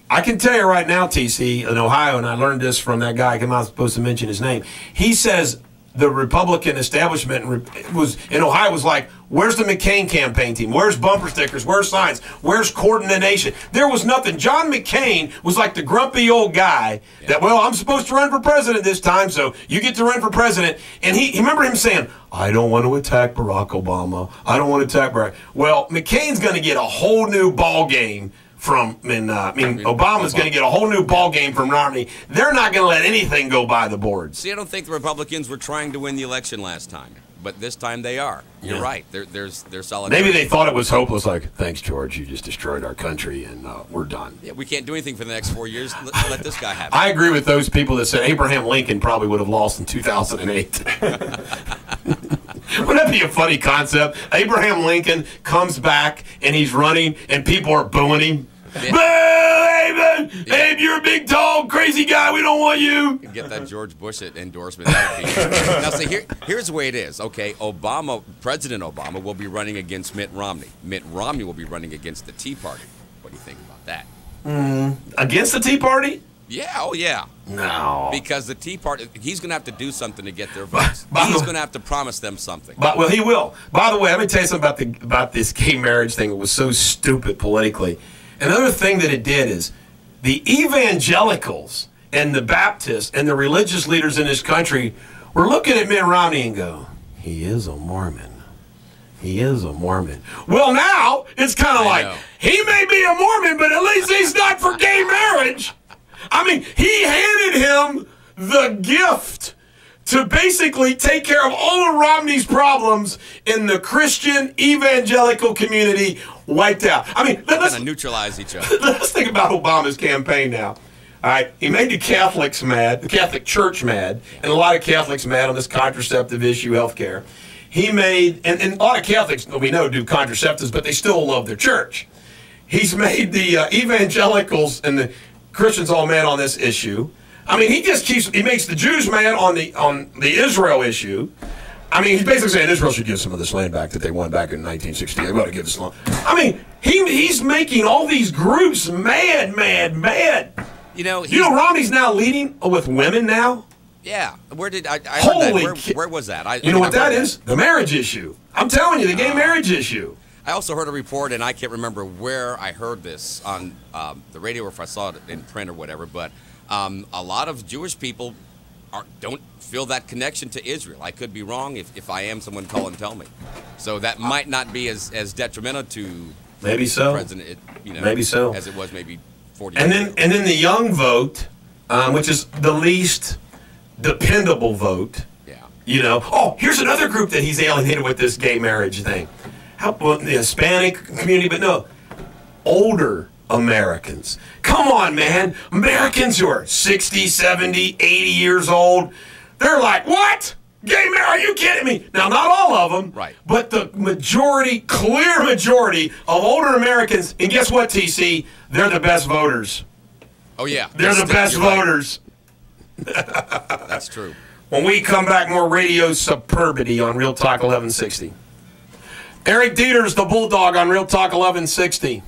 Speaker 1: I can tell you right now, TC, in Ohio, and I learned this from that guy, I'm not supposed to mention his name. He says the Republican establishment was in Ohio was like, where's the McCain campaign team? Where's bumper stickers? Where's signs? Where's coordination? There was nothing. John McCain was like the grumpy old guy that, well, I'm supposed to run for president this time, so you get to run for president. And he remember him saying, I don't want to attack Barack Obama. I don't want to attack Barack. Well, McCain's going to get a whole new ball game from, Obama's going to get a whole new ball game from Romney. They're not going to let anything go by the boards.
Speaker 2: See, I don't think the Republicans were trying to win the election last time, but this time they are. You're right. There's solid.
Speaker 1: Maybe they thought it was hopeless. Like, thanks, George. You just destroyed our country, and we're done.
Speaker 2: Yeah, we can't do anything for the next 4 years. Let this guy have it.
Speaker 1: I agree with those people that said Abraham Lincoln probably would have lost in 2008. Wouldn't that be a funny concept? Abraham Lincoln comes back, and he's running, and people are booing him. Yeah. Boo, Abe! Yeah. Abe, you're a big, tall, crazy guy. We don't want you.
Speaker 2: Get that George Bush endorsement. Now, see, here's the way it is. Okay, President Obama will be running against Mitt Romney. Mitt Romney will be running against the Tea Party. What do you think about that?
Speaker 1: Against the Tea Party?
Speaker 2: Yeah, oh yeah.
Speaker 1: No.
Speaker 2: Because the Tea Party, he's going to have to do something to get their votes. He's going to have to promise them something.
Speaker 1: Well, he will. By the way, let me tell you something about this gay marriage thing. It was so stupid politically. Another thing that it did is the evangelicals and the Baptists and the religious leaders in this country were looking at Mitt Romney and go, he is a Mormon. He is a Mormon. Well, now it's kind of like, he may be a Mormon, but at least he's not for gay marriage. I mean, he handed him the gift to basically take care of all of Romney's problems in the Christian evangelical community wiped out. I mean,
Speaker 2: let's kind of neutralize each other.
Speaker 1: Let's think about Obama's campaign now. All right, he made the Catholics mad, the Catholic Church mad, and a lot of Catholics mad on this contraceptive issue, health care. He made, and a lot of Catholics, we know, do contraceptives, but they still love their church. He's made the evangelicals and the Christians all mad on this issue. I mean, he makes the Jews mad on the Israel issue. I mean, he's basically saying Israel should give some of this land back that they won back in 1968. They ought to give this land. I mean, he's making all these groups mad. You know, Romney's now leading with women now.
Speaker 2: Yeah, where did I heard that? Where was that?
Speaker 1: You know what that is? The marriage issue. I'm telling you, the gay marriage issue.
Speaker 2: I also heard a report, and I can't remember where I heard this on the radio or if I saw it in print or whatever, but a lot of Jewish people don't feel that connection to Israel. I could be wrong. If I am, someone call and tell me. So that might not be as detrimental to
Speaker 1: maybe so
Speaker 2: president,
Speaker 1: maybe so
Speaker 2: as it was maybe 40 years ago.
Speaker 1: And then the young vote, which is the least dependable vote. Yeah. Here's another group that he's alienated with this gay marriage thing. The Hispanic community, but no, older Americans. Come on, man. Americans who are 60, 70, 80 years old, they're like, what? Gay marriage? Are you kidding me? Now, not all of them,
Speaker 2: right? But
Speaker 1: the clear majority of older Americans, and guess what, TC? They're the best voters.
Speaker 2: Oh, yeah.
Speaker 1: They're the best voters.
Speaker 2: Right. That's true.
Speaker 1: When we come back, more radio superbity on Real Talk 1160. Eric Deters, the Bulldog on Real Talk 1160.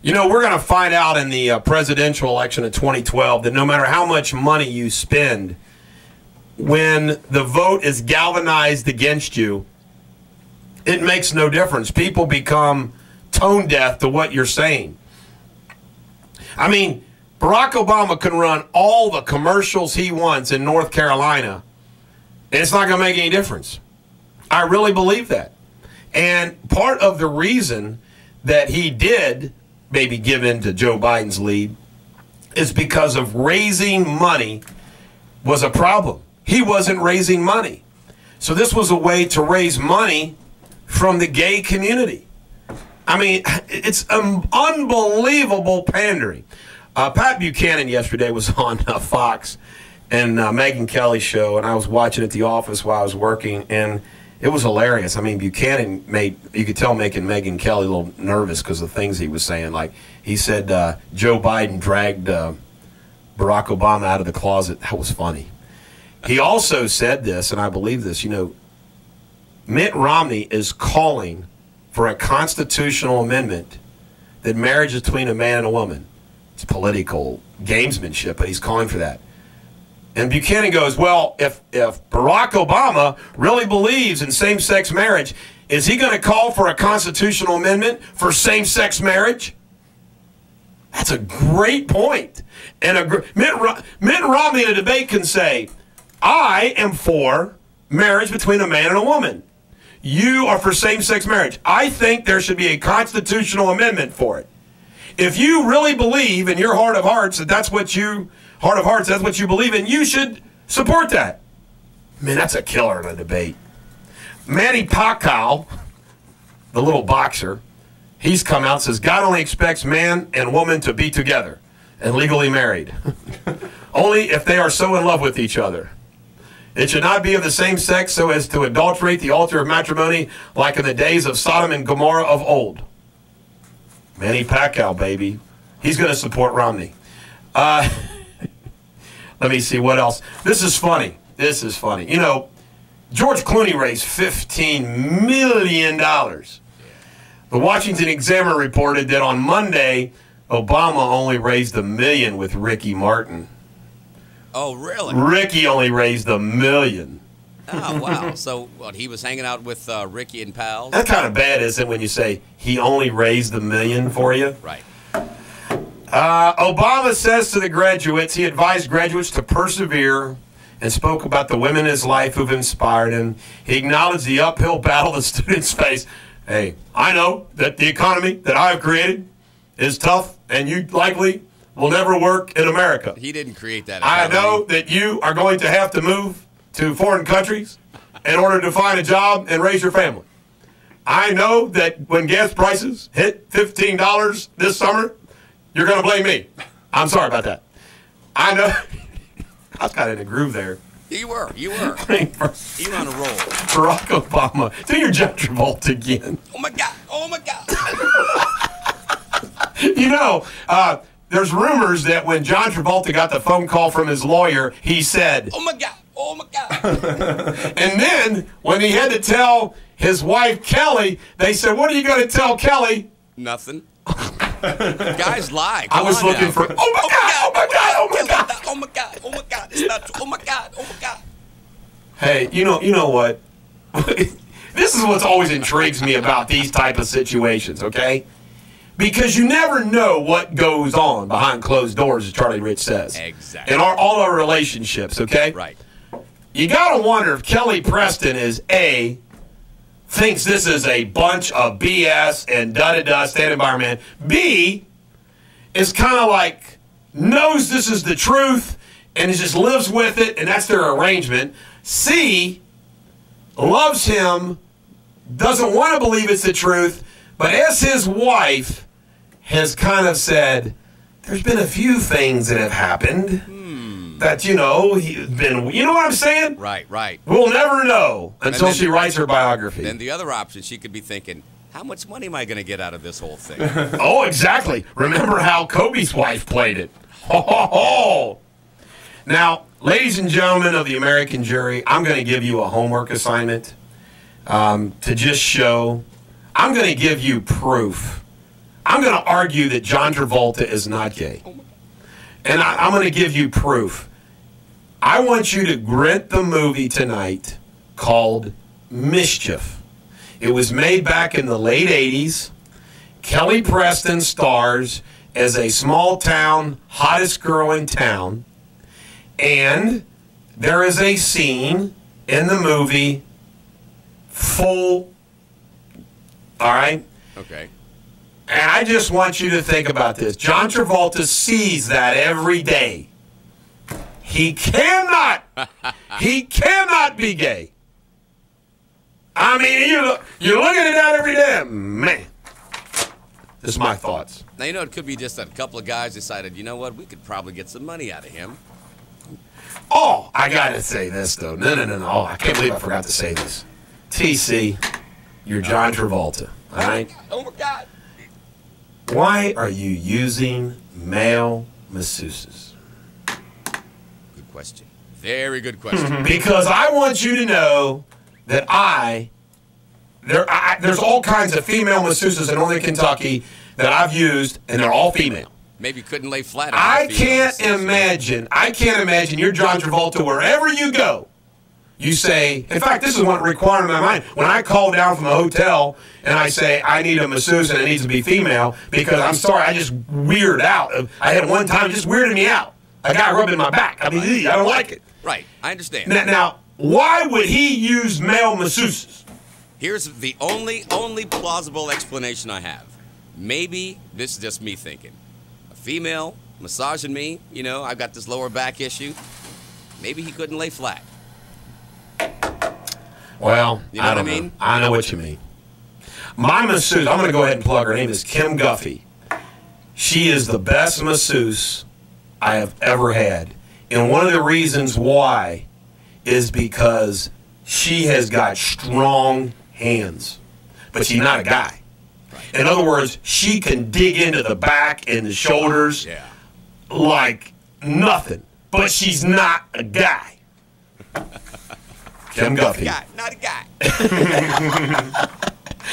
Speaker 1: We're going to find out in the presidential election of 2012 that no matter how much money you spend, when the vote is galvanized against you, it makes no difference. People become tone deaf to what you're saying. I mean, Barack Obama can run all the commercials he wants in North Carolina, and it's not going to make any difference. I really believe that. And part of the reason that he did maybe give in to Joe Biden's lead is because of raising money was a problem. He wasn't raising money. So this was a way to raise money from the gay community. I mean, it's unbelievable pandering. Pat Buchanan yesterday was on Fox and Megyn Kelly's show, and I was watching at the office while I was working, and It was hilarious. I mean, Buchanan you could tell, making Megyn Kelly a little nervous because of the things he was saying. Like, he said Joe Biden dragged Barack Obama out of the closet. That was funny. He also said this, and I believe this, Mitt Romney is calling for a constitutional amendment that marriage is between a man and a woman. It's political gamesmanship, but he's calling for that. And Buchanan goes, well, if Barack Obama really believes in same-sex marriage, is he going to call for a constitutional amendment for same-sex marriage? That's a great point. And Mitt Romney in a debate can say, I am for marriage between a man and a woman. You are for same-sex marriage. I think there should be a constitutional amendment for it. If you really believe in your heart of hearts that that's what you believe in, you should support that. Man, that's a killer in a debate. Manny Pacquiao, the little boxer, he's come out and says God only expects man and woman to be together and legally married. Only if they are so in love with each other. It should not be of the same sex so as to adulterate the altar of matrimony like in the days of Sodom and Gomorrah of old. Manny Pacquiao, baby. He's going to support Romney. Let me see what else. This is funny. George Clooney raised $15 million. The Washington Examiner reported that on Monday, Obama only raised $1 million with Ricky Martin.
Speaker 2: Oh, really?
Speaker 1: Ricky only raised $1 million.
Speaker 2: Oh, wow. So, what, he was hanging out with Ricky and pals?
Speaker 1: That's kind of bad, isn't it, when you say he only raised $1 million for you?
Speaker 2: Right.
Speaker 1: Obama says to the graduates, he advised graduates to persevere and spoke about the women in his life who've inspired him. He acknowledged the uphill battle the students face. Hey, I know that the economy that I've created is tough, and you likely will never work in America.
Speaker 2: He didn't create that economy.
Speaker 1: I know that you are going to have to move to foreign countries in order to find a job and raise your family. I know that when gas prices hit $15 this summer, you're going to blame me. I'm sorry about that. I know. I was kind of in a groove there.
Speaker 2: You were. You were on a roll.
Speaker 1: Barack Obama. Do your John Travolta again.
Speaker 2: Oh, my God. Oh, my
Speaker 1: God. There's rumors that when John Travolta got the phone call from his lawyer, he said,
Speaker 2: oh, my God. Oh, my God.
Speaker 1: And then when he had to tell his wife, Kelly, they said, what are you going to tell Kelly?
Speaker 2: Nothing. Guys lie.
Speaker 1: I was looking for, oh, my God, oh, my God, oh, my God.
Speaker 2: Oh, my God. Oh, my God. It's not true. Oh, my God. Oh, my God.
Speaker 1: Hey, you know what? This is what's always intrigues me about these type of situations, okay? Because you never know what goes on behind closed doors, as Charlie Rich says.
Speaker 2: Exactly.
Speaker 1: In all our relationships, okay?
Speaker 2: Right.
Speaker 1: You got to wonder if Kelly Preston is A, thinks this is a bunch of BS and da-da-da, standing by her man. B, is kind of like, knows this is the truth and just lives with it, and that's their arrangement. C, loves him, doesn't want to believe it's the truth, but as his wife has kind of said, there's been a few things that have happened that, he's been, you know what I'm saying?
Speaker 2: Right.
Speaker 1: We'll never know until she writes her biography.
Speaker 2: Then the other option, she could be thinking, how much money am I going to get out of this whole thing?
Speaker 1: Oh, exactly. Remember how Kobe's wife played it. Ho, ho, ho. Now, ladies and gentlemen of the American jury, I'm going to give you a homework assignment to just show. I'm going to give you proof. I'm going to argue that John Travolta is not gay. And I'm going to give you proof. I want you to rent the movie tonight called Mischief. It was made back in the late 80s. Kelly Preston stars as a small town, hottest girl in town. And there is a scene in the movie all right?
Speaker 2: Okay.
Speaker 1: And I just want you to think about this. John Travolta sees that every day. He cannot be gay. I mean, you're looking at that every day. Man, this is my thoughts.
Speaker 2: Now, it could be just that a couple of guys decided, you know what, we could probably get some money out of him.
Speaker 1: Oh, I got to say this, though. No. Oh, I can't believe I forgot to say this. TC, you're John Travolta, all right?
Speaker 2: Oh, my God.
Speaker 1: Why are you using male masseuses?
Speaker 2: Good question. Very good question.
Speaker 1: Because I want you to know that there's all kinds of female masseuses in Northern Kentucky that I've used, and they're all female.
Speaker 2: Maybe couldn't lay flat on
Speaker 1: I
Speaker 2: the female
Speaker 1: can't
Speaker 2: masseuse.
Speaker 1: imagine you're John Travolta wherever you go. You say, in fact, this is one required in my mind. When I call down from a hotel and I say, I need a masseuse and it needs to be female, because I'm sorry, I just weird out. I had one time, it just weirded me out. A guy rubbing my back. I mean, I don't like it.
Speaker 2: Right, I understand.
Speaker 1: Now, why would he use male masseuses?
Speaker 2: Here's the only plausible explanation I have. Maybe this is just me thinking. A female massaging me, you know, I've got this lower back issue. Maybe he couldn't lay flat.
Speaker 1: Well,
Speaker 2: You know
Speaker 1: I
Speaker 2: what I
Speaker 1: don't
Speaker 2: mean?
Speaker 1: know. I know what you mean. My masseuse, I'm going to go ahead and plug her. Her name is Kim Guffey. She is the best masseuse I have ever had. And one of the reasons why is because she has got strong hands. But she's not a guy. In other words, she can dig into the back and the shoulders like nothing. But she's not a guy. Kim Guffey.
Speaker 2: Not a guy.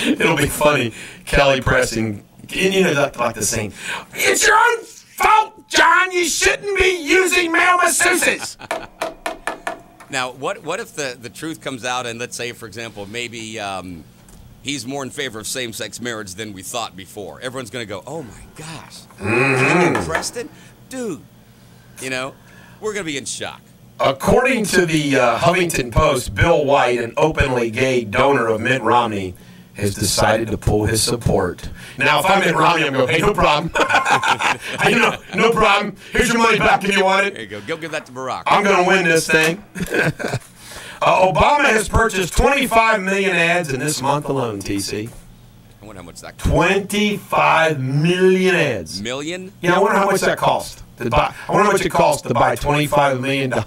Speaker 1: It'll be funny. Kelly pressing, you know, like the saying, it's your own fault, John. You shouldn't be using male masseuses.
Speaker 2: Now, what if the truth comes out and let's say, for example, maybe he's more in favor of same-sex marriage than we thought before? Everyone's going to go, oh, my gosh. Preston? Dude. You know, we're going to be in shock.
Speaker 1: According to the Huffington Post, Bill White, an openly gay donor of Mitt Romney, has decided to pull his support. Now, if I'm Mitt Romney, I'm going, hey, no problem. Hey, no problem. Here's your money back if you want it.
Speaker 2: There you go. Go give that to Barack.
Speaker 1: I'm going to win this thing. Obama has purchased 25 million ads in this month alone, TC.
Speaker 2: I wonder how much that costs.
Speaker 1: 25 million ads.
Speaker 2: Million?
Speaker 1: Yeah, I wonder how much that cost to buy. I wonder how much it costs to buy $25 million in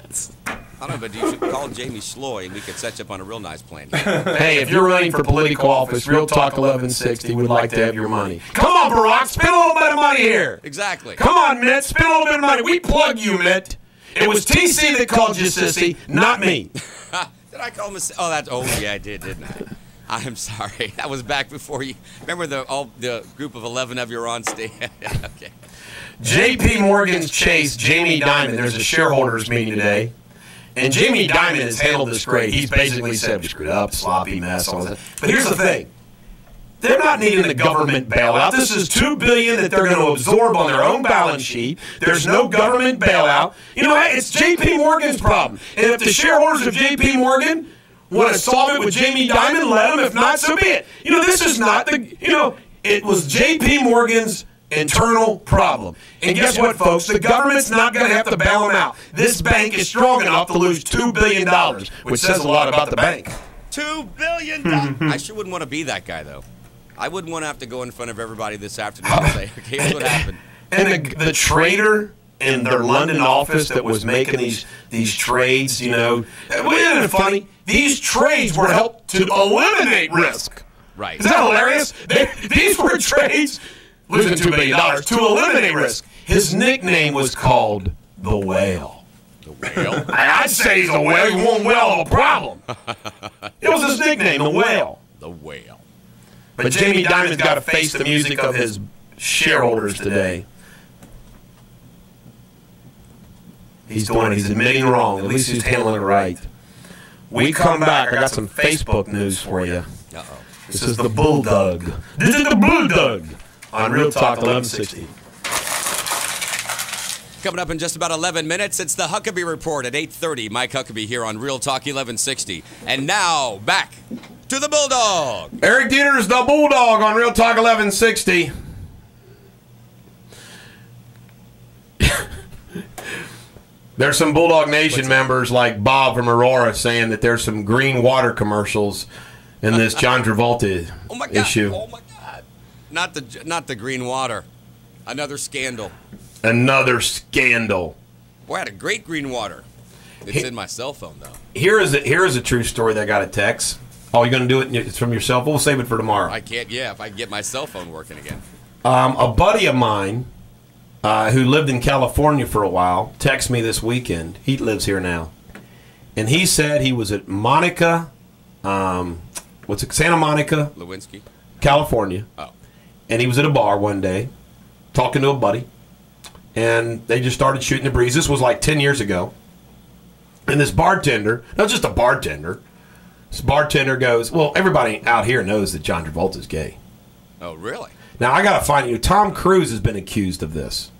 Speaker 1: ads.
Speaker 2: I don't know, but you should call Jamie Schloy and we could set you up on a real nice plan.
Speaker 1: Hey, if you're running for political office, Real Talk 1160 would like to have your money. Come on, Barack, spend a little bit of money here.
Speaker 2: Exactly.
Speaker 1: Come on, Mitt, spend a little bit of money. We plug you, Mitt. It was TC that called you sissy, not me.
Speaker 2: Did I call him a... Oh, yeah, I did, didn't I? I'm sorry. That was back before you... Remember the group of 11 of you were on stage? Okay.
Speaker 1: J.P. Morgan's Chase, Jamie Dimon, there's a shareholders meeting today. And Jamie Dimon has handled this great. He's basically said, we screwed up, sloppy mess, all that. But here's the thing. They're not needing a government bailout. This is $2 billion that they're going to absorb on their own balance sheet. There's no government bailout. You know, hey, it's J.P. Morgan's problem. And if the shareholders of J.P. Morgan want to solve it with Jamie Dimon, let them. If not, so be it. You know, this is not it was J.P. Morgan's internal problem. And guess what, folks? The government's not going to have to bail them out. This bank is strong enough to lose $2 billion, which says a lot about the bank.
Speaker 2: $2 billion. I sure wouldn't want to be that guy, though. I wouldn't want to have to go in front of everybody this afternoon and say, okay, here's what happened.
Speaker 1: And the trader in their London office that was making these trades, you know, isn't it funny? These trades were helped to eliminate risk.
Speaker 2: Right.
Speaker 1: Is that hilarious? These were trades losing $2 billion to eliminate risk. His nickname was called the Whale.
Speaker 2: The Whale?
Speaker 1: I'd say he's a whale. He won't whale of a problem. It was his nickname, the Whale.
Speaker 2: The Whale.
Speaker 1: But Jamie Dimon's got to face the music of his shareholders today. He's admitting wrong. At least he's handling it right. We come back. I got some Facebook news for you.
Speaker 2: Uh-oh.
Speaker 1: This is the Bulldog. This is the Bulldog on Real Talk 1160.
Speaker 2: Coming up in just about 11 minutes, it's the Huckabee Report at 8:30. Mike Huckabee here on Real Talk 1160. And now, back to the Bulldog.
Speaker 1: Eric Deters, the Bulldog on Real Talk 1160. There's some Bulldog Nation members like Bob from Aurora saying that there's some green water commercials in this John Travolta issue.
Speaker 2: Oh, my God. Not the green water. Another scandal.
Speaker 1: Another scandal.
Speaker 2: Boy, I had a great green water. It's in my cell phone, though.
Speaker 1: Here is a true story that I got a text. Oh, you're going to do it from your cell phone? We'll save it for tomorrow.
Speaker 2: I can't, if I can get my cell phone working again.
Speaker 1: A buddy of mine who lived in California for a while texted me this weekend. He lives here now. And he said he was at Monica, Santa Monica,
Speaker 2: Lewinsky,
Speaker 1: California.
Speaker 2: Oh.
Speaker 1: And he was at a bar one day talking to a buddy. And they just started shooting the breeze. This was like 10 years ago. And this bartender, not just a bartender, this bartender goes, well, everybody out here knows that John Travolta's gay.
Speaker 2: Oh, really?
Speaker 1: Now, I got to find you. Tom Cruise has been accused of this.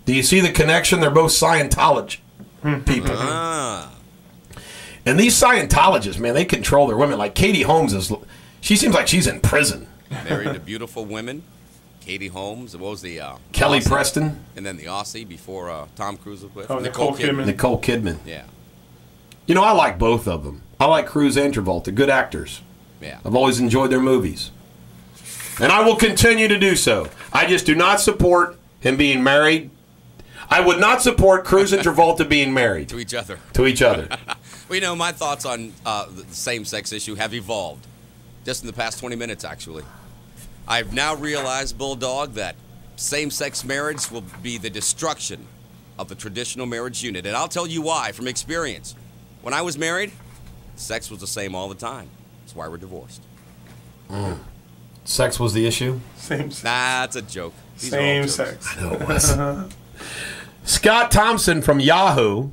Speaker 1: Do you see the connection? They're both Scientology people. And these Scientologists, man, they control their women. Like Katie Holmes she seems like she's in prison.
Speaker 2: Married to beautiful women. Katie Holmes. What was the
Speaker 1: Kelly
Speaker 2: Aussie?
Speaker 1: Preston.
Speaker 2: And then the Aussie before Tom Cruise was with.
Speaker 4: Oh, Nicole Kidman.
Speaker 1: Nicole Kidman.
Speaker 2: Yeah.
Speaker 1: You know, I like both of them. I like Cruise and Travolta. Good actors.
Speaker 2: Yeah.
Speaker 1: I've always enjoyed their movies. And I will continue to do so. I just do not support him being married. I would not support Cruise and Travolta being married.
Speaker 2: To each other.
Speaker 1: To each other.
Speaker 2: Well, you know, my thoughts on the same-sex issue have evolved. Just in the past 20 minutes, actually. I've now realized, Bulldog, that same-sex marriage will be the destruction of the traditional marriage unit. And I'll tell you why, from experience. When I was married, sex was the same all the time. That's why we're divorced.
Speaker 1: Sex was the issue?
Speaker 4: Same sex.
Speaker 2: Nah, it's a joke. These are all
Speaker 4: Same
Speaker 2: jokes.
Speaker 4: sex.
Speaker 1: I know it was. Scott Thompson from Yahoo,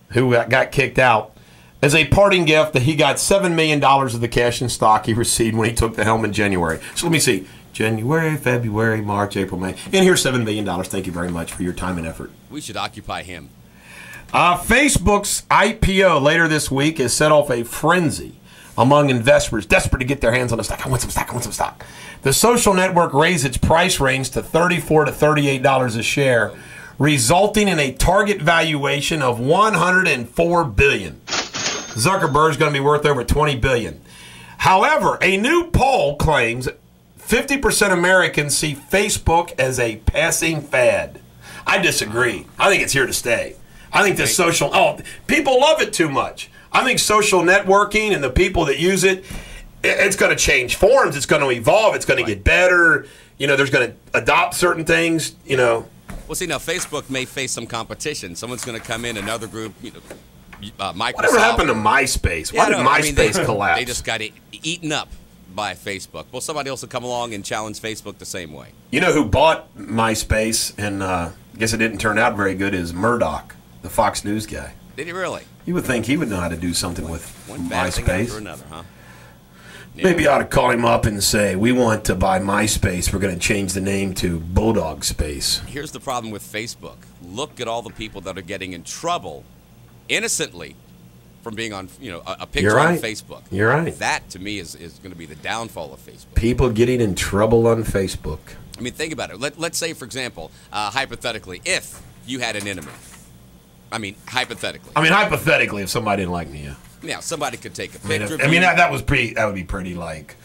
Speaker 1: who got kicked out, as a parting gift that he got $7 million of the cash in stock he received when he took the helm in January. So let me see. January, February, March, April, May. And here's $7 million. Thank you very much for your time and effort.
Speaker 2: We should occupy him.
Speaker 1: Facebook's IPO later this week has set off a frenzy among investors desperate to get their hands on the stock. I want some stock. I want some stock. The social network raised its price range to $34 to $38 a share, resulting in a target valuation of $104 billion. Zuckerberg's going to be worth over $20 billion. However, a new poll claims 50% Americans see Facebook as a passing fad. I disagree. I think it's here to stay. I think this people love it too much. I think social networking and the people that use it, it's going to change forms. It's going to evolve. It's going to get better. You know, there's going to adopt certain things, you know.
Speaker 2: Well, see, now Facebook may face some competition. Someone's going to come in, another group, you know, Microsoft.
Speaker 1: Whatever happened to MySpace? Why did MySpace collapse?
Speaker 2: They just got eaten up by Facebook. Well, somebody else will come along and challenge Facebook the same way.
Speaker 1: You know who bought MySpace, and I guess it didn't turn out very good, is Murdoch, the Fox News guy.
Speaker 2: Did he really?
Speaker 1: You would think he would know how to do something with
Speaker 2: One bad thing after
Speaker 1: MySpace.
Speaker 2: another, huh? Yeah.
Speaker 1: Maybe I ought to call him up and say, we want to buy MySpace. We're going to change the name to Bulldog Space.
Speaker 2: Here's the problem with Facebook. Look at all the people that are getting in trouble innocently from being on, you know, a picture on Facebook.
Speaker 1: You're right.
Speaker 2: That, to me, is going to be the downfall of Facebook.
Speaker 1: People getting in trouble on Facebook.
Speaker 2: I mean, think about it. Let's say, for example, hypothetically, if you had an enemy. I mean, hypothetically.
Speaker 1: Hypothetically, if somebody didn't like me, yeah.
Speaker 2: Yeah, somebody could take a picture of
Speaker 1: I mean,
Speaker 2: you.
Speaker 1: that would be pretty, like,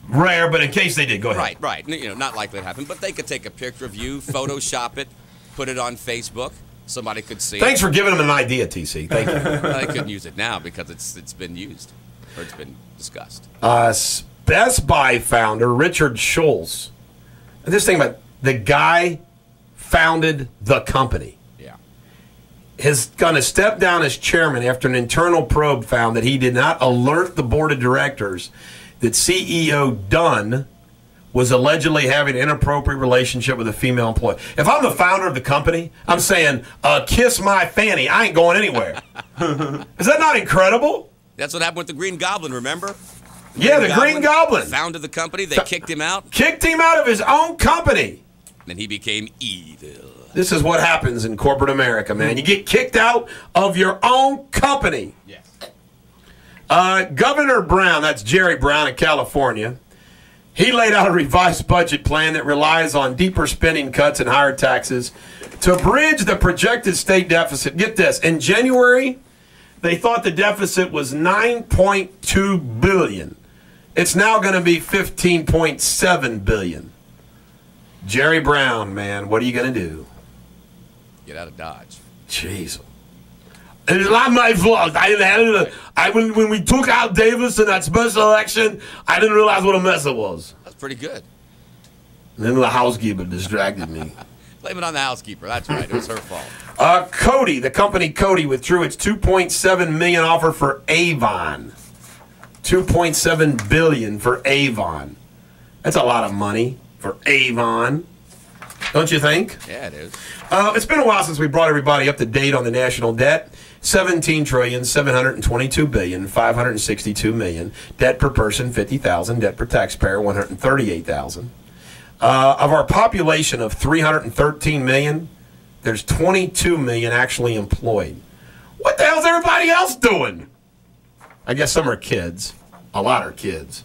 Speaker 1: rare, but in case they did, go ahead.
Speaker 2: Right. You know, not likely to happen, but they could take a picture of you, Photoshop it, put it on Facebook. Somebody could see
Speaker 1: Thanks
Speaker 2: it.
Speaker 1: for giving them an idea, TC. Thank you.
Speaker 2: Well, they couldn't use it now because it's been used, or it's been discussed.
Speaker 1: Best Buy founder Richard Schultz. This thing about the guy founded the company.
Speaker 2: Yeah.
Speaker 1: Is going to step down as chairman after an internal probe found that he did not alert the board of directors that CEO Dunn was allegedly having an inappropriate relationship with a female employee. If I'm the founder of the company, I'm saying, kiss my fanny. I ain't going anywhere. Is that not incredible?
Speaker 2: That's what happened with the Green Goblin, remember?
Speaker 1: The Green Goblin.
Speaker 2: Founded the company. They kicked him out.
Speaker 1: Kicked him out of his own company.
Speaker 2: And he became evil.
Speaker 1: This is what happens in corporate America, man. You get kicked out of your own company.
Speaker 2: Yes.
Speaker 1: Governor Brown, that's Jerry Brown in California, he laid out a revised budget plan that relies on deeper spending cuts and higher taxes to bridge the projected state deficit. Get this, in January, they thought the deficit was $9.2 billion. It's now going to be $15.7 billion. Jerry Brown, man, what are you going to do?
Speaker 2: Get out of Dodge.
Speaker 1: Jeez. It's not my fault. When we took out Davis in that special election, I didn't realize what a mess it was.
Speaker 2: That's pretty good.
Speaker 1: And then the housekeeper distracted me.
Speaker 2: Blame it on the housekeeper. That's right. It was her fault.
Speaker 1: Cody, the company Cody, withdrew its $2.7 million offer for Avon. $2.7 billion for Avon. That's a lot of money for Avon. Don't you think?
Speaker 2: Yeah, it is.
Speaker 1: It's been a while since we brought everybody up to date on the national debt. $17,722,562,000,000. Debt per person, $50,000. Debt per taxpayer, $138,000. Of our population of 313 million, there's 22 million actually employed. What the hell's everybody else doing? I guess some are kids. A lot are kids.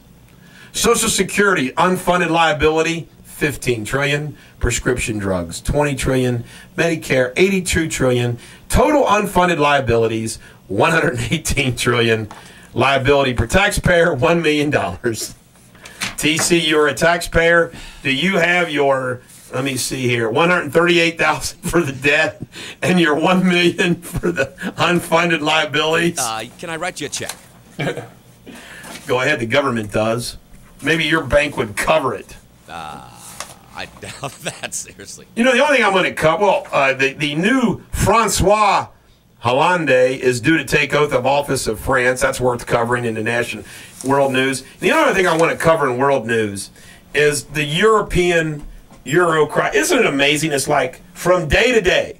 Speaker 1: Social Security, unfunded liability, 15 trillion. Prescription drugs, 20 trillion. Medicare, 82 trillion. Total unfunded liabilities, 118 trillion. Liability per taxpayer, $1 million. TC, you're a taxpayer. Do you have your, let me see here, 138,000 for the debt and your 1 million for the unfunded liabilities?
Speaker 2: Can I write you a check?
Speaker 1: Go ahead, the government does. Maybe your bank would cover it.
Speaker 2: I doubt that, seriously.
Speaker 1: You know, the only thing I'm going to cover, the new Francois Hollande is due to take oath of office of France. That's worth covering in the national world news. The other thing I want to cover in world news is the European Euro crisis. Isn't it amazing? It's like from day to day,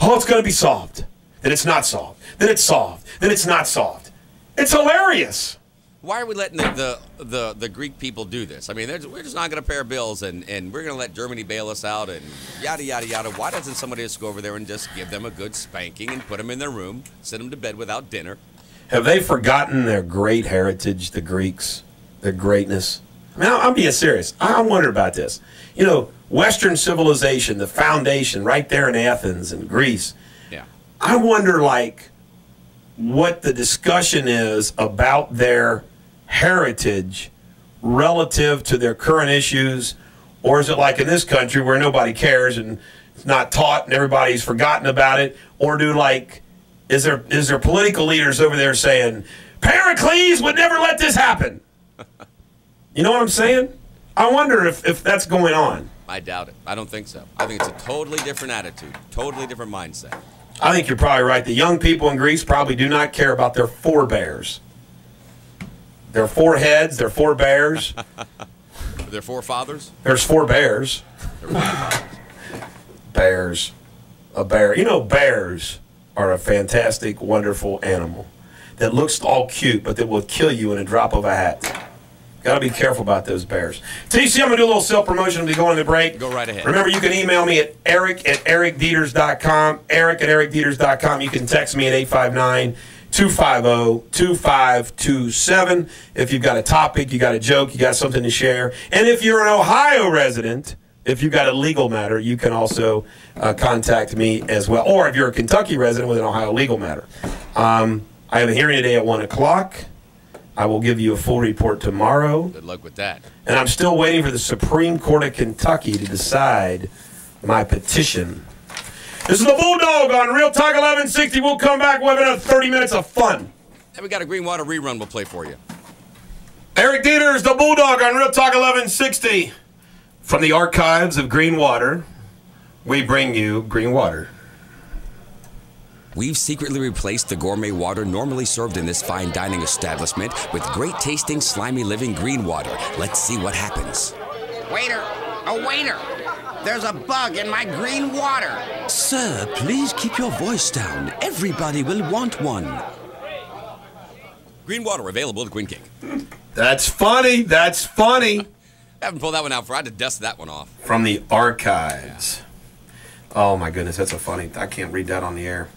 Speaker 1: oh, it's going to be solved. Then it's not solved. Then it's solved. Then it's not solved. It's hilarious.
Speaker 2: Why are we letting the Greek people do this? I mean, we're just not going to pay our bills, and we're going to let Germany bail us out, and yada, yada, yada. Why doesn't somebody just go over there and just give them a good spanking and put them in their room, send them to bed without dinner?
Speaker 1: Have they forgotten their great heritage, the Greeks, their greatness? I mean, I'm being serious. I wonder about this. You know, Western civilization, the foundation right there in Athens and Greece.
Speaker 2: Yeah.
Speaker 1: I wonder, like, what the discussion is about their heritage relative to their current issues, or is it like in this country where nobody cares and it's not taught and everybody's forgotten about it? Or is there political leaders over there saying Pericles would never let this happen? You know what I'm saying? I wonder if that's going on.
Speaker 2: I doubt it. I don't think so. I think it's a totally different attitude, totally different mindset.
Speaker 1: I think you're probably right. The young people in Greece probably do not care about their forebears. Their foreheads, their forebears.
Speaker 2: Their forefathers?
Speaker 1: There's four bears. Bears. A bear. You know, bears are a fantastic, wonderful animal that looks all cute, but that will kill you in a drop of a hat. Got to be careful about those bears. TC, I'm going to do a little self-promotion as we go on the break.
Speaker 2: Go right ahead.
Speaker 1: Remember, you can email me at eric@ericdeters.com, eric@ericdeters.com. You can text me at 859-250-2527 if you've got a topic, you got a joke, you got something to share. And if you're an Ohio resident, if you've got a legal matter, you can also contact me as well. Or if you're a Kentucky resident with an Ohio legal matter. I have a hearing today at 1 o'clock. I will give you a full report tomorrow.
Speaker 2: Good luck with that.
Speaker 1: And I'm still waiting for the Supreme Court of Kentucky to decide my petition. This is the Bulldog on Real Talk 1160. We'll come back. We'll have another 30 minutes of fun.
Speaker 2: And we got a Greenwater rerun we'll play for you.
Speaker 1: Eric Deters, the Bulldog on Real Talk 1160. From the archives of Greenwater, we bring you Greenwater.
Speaker 5: We've secretly replaced the gourmet water normally served in this fine dining establishment with great tasting, slimy living green water. Let's see what happens.
Speaker 6: Waiter! Oh, waiter! There's a bug in my green water!
Speaker 5: Sir, please keep your voice down. Everybody will want one.
Speaker 2: Green water available at Queen King.
Speaker 1: That's funny. That's funny.
Speaker 2: Haven't pulled that one out for. I had to dust that one off.
Speaker 1: From the archives. Oh, my goodness. That's a funny. I can't read that on the air.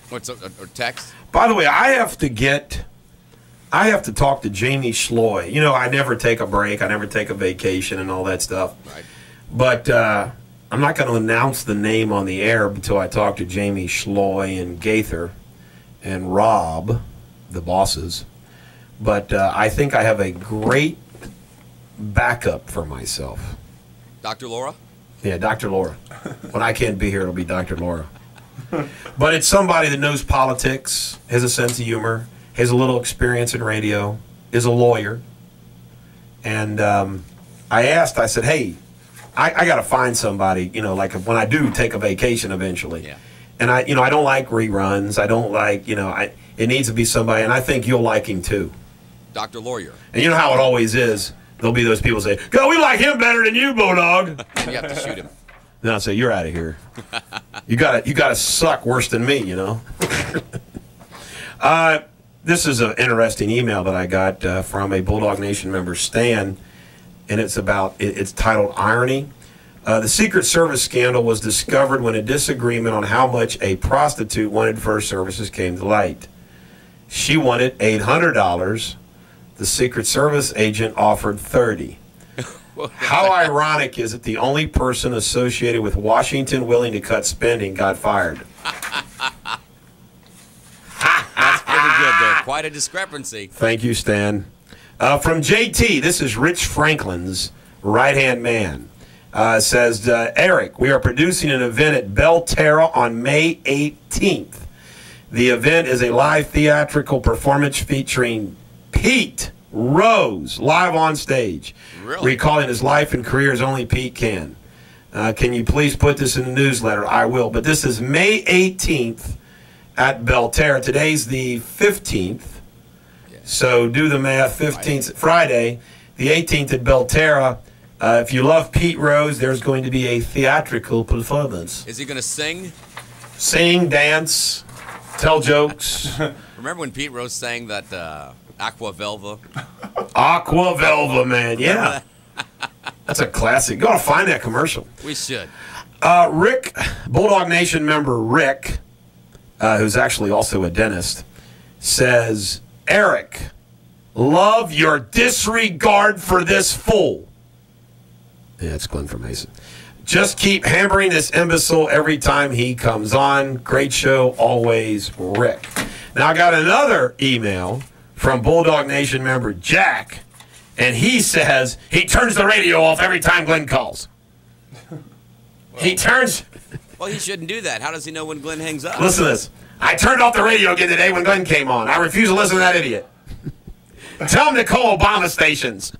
Speaker 2: What's a text?
Speaker 1: By the way, I have to talk to Jamie Schloy. You know, I never take a break. I never take a vacation and all that stuff.
Speaker 2: Right.
Speaker 1: But I'm not going to announce the name on the air until I talk to Jamie Schloy and Gaither and Rob, the bosses. But I think I have a great backup for myself.
Speaker 2: Dr. Laura?
Speaker 1: Yeah, Dr. Laura. When I can't be here, it'll be Dr. Laura. But it's somebody that knows politics, has a sense of humor, has a little experience in radio, is a lawyer. And I said, hey, I got to find somebody, like when I do take a vacation eventually.
Speaker 2: Yeah.
Speaker 1: And I don't like reruns. I don't like, it needs to be somebody, and I think you'll like him too.
Speaker 2: Dr. Lawyer.
Speaker 1: And you know how it always is. There'll be those people say, "Go, we like him better than you, Bulldog."
Speaker 2: You have to shoot him.
Speaker 1: Then I'll say, "You're out of here. You gotta suck worse than me, This is an interesting email that I got from a Bulldog Nation member, Stan, and it's titled "Irony." The Secret Service scandal was discovered when a disagreement on how much a prostitute wanted for her services came to light. She wanted $800. The Secret Service agent offered $30. How ironic is it the only person associated with Washington willing to cut spending got fired?
Speaker 2: That's pretty good there. Quite a discrepancy.
Speaker 1: Thank you, Stan. From JT, this is Rich Franklin's right-hand man. Says, Eric, we are producing an event at Belterra on May 18th. The event is a live theatrical performance featuring Pete Rose live on stage,
Speaker 2: Really?
Speaker 1: recalling his life and career as only Pete can. Can you please put this in the newsletter? I will. But this is May 18th at Belterra. Today's the 15th.
Speaker 2: Yeah.
Speaker 1: So do the math. 15th, Friday, the 18th at Belterra. If you love Pete Rose, there's going to be a theatrical performance.
Speaker 2: Is he going to sing?
Speaker 1: Sing, dance, tell jokes.
Speaker 2: Remember when Pete Rose sang that Aqua Velva?
Speaker 1: Aqua Velva, man. Yeah. That's a classic. Go to find that commercial.
Speaker 2: We should.
Speaker 1: Rick, Bulldog Nation member Rick, who's actually also a dentist, says, Eric, love your disregard for this fool. Yeah, it's Glenn from Mason. Just keep hammering this imbecile every time he comes on. Great show, always, Rick. Now, I got another email from Bulldog Nation member Jack, and he says he turns the radio off every time Glenn calls. He turns...
Speaker 2: Well, he shouldn't do that. How does he know when Glenn hangs up?
Speaker 1: Listen to this. I turned off the radio again today when Glenn came on. I refuse to listen to that idiot. Tell him to call Obama stations.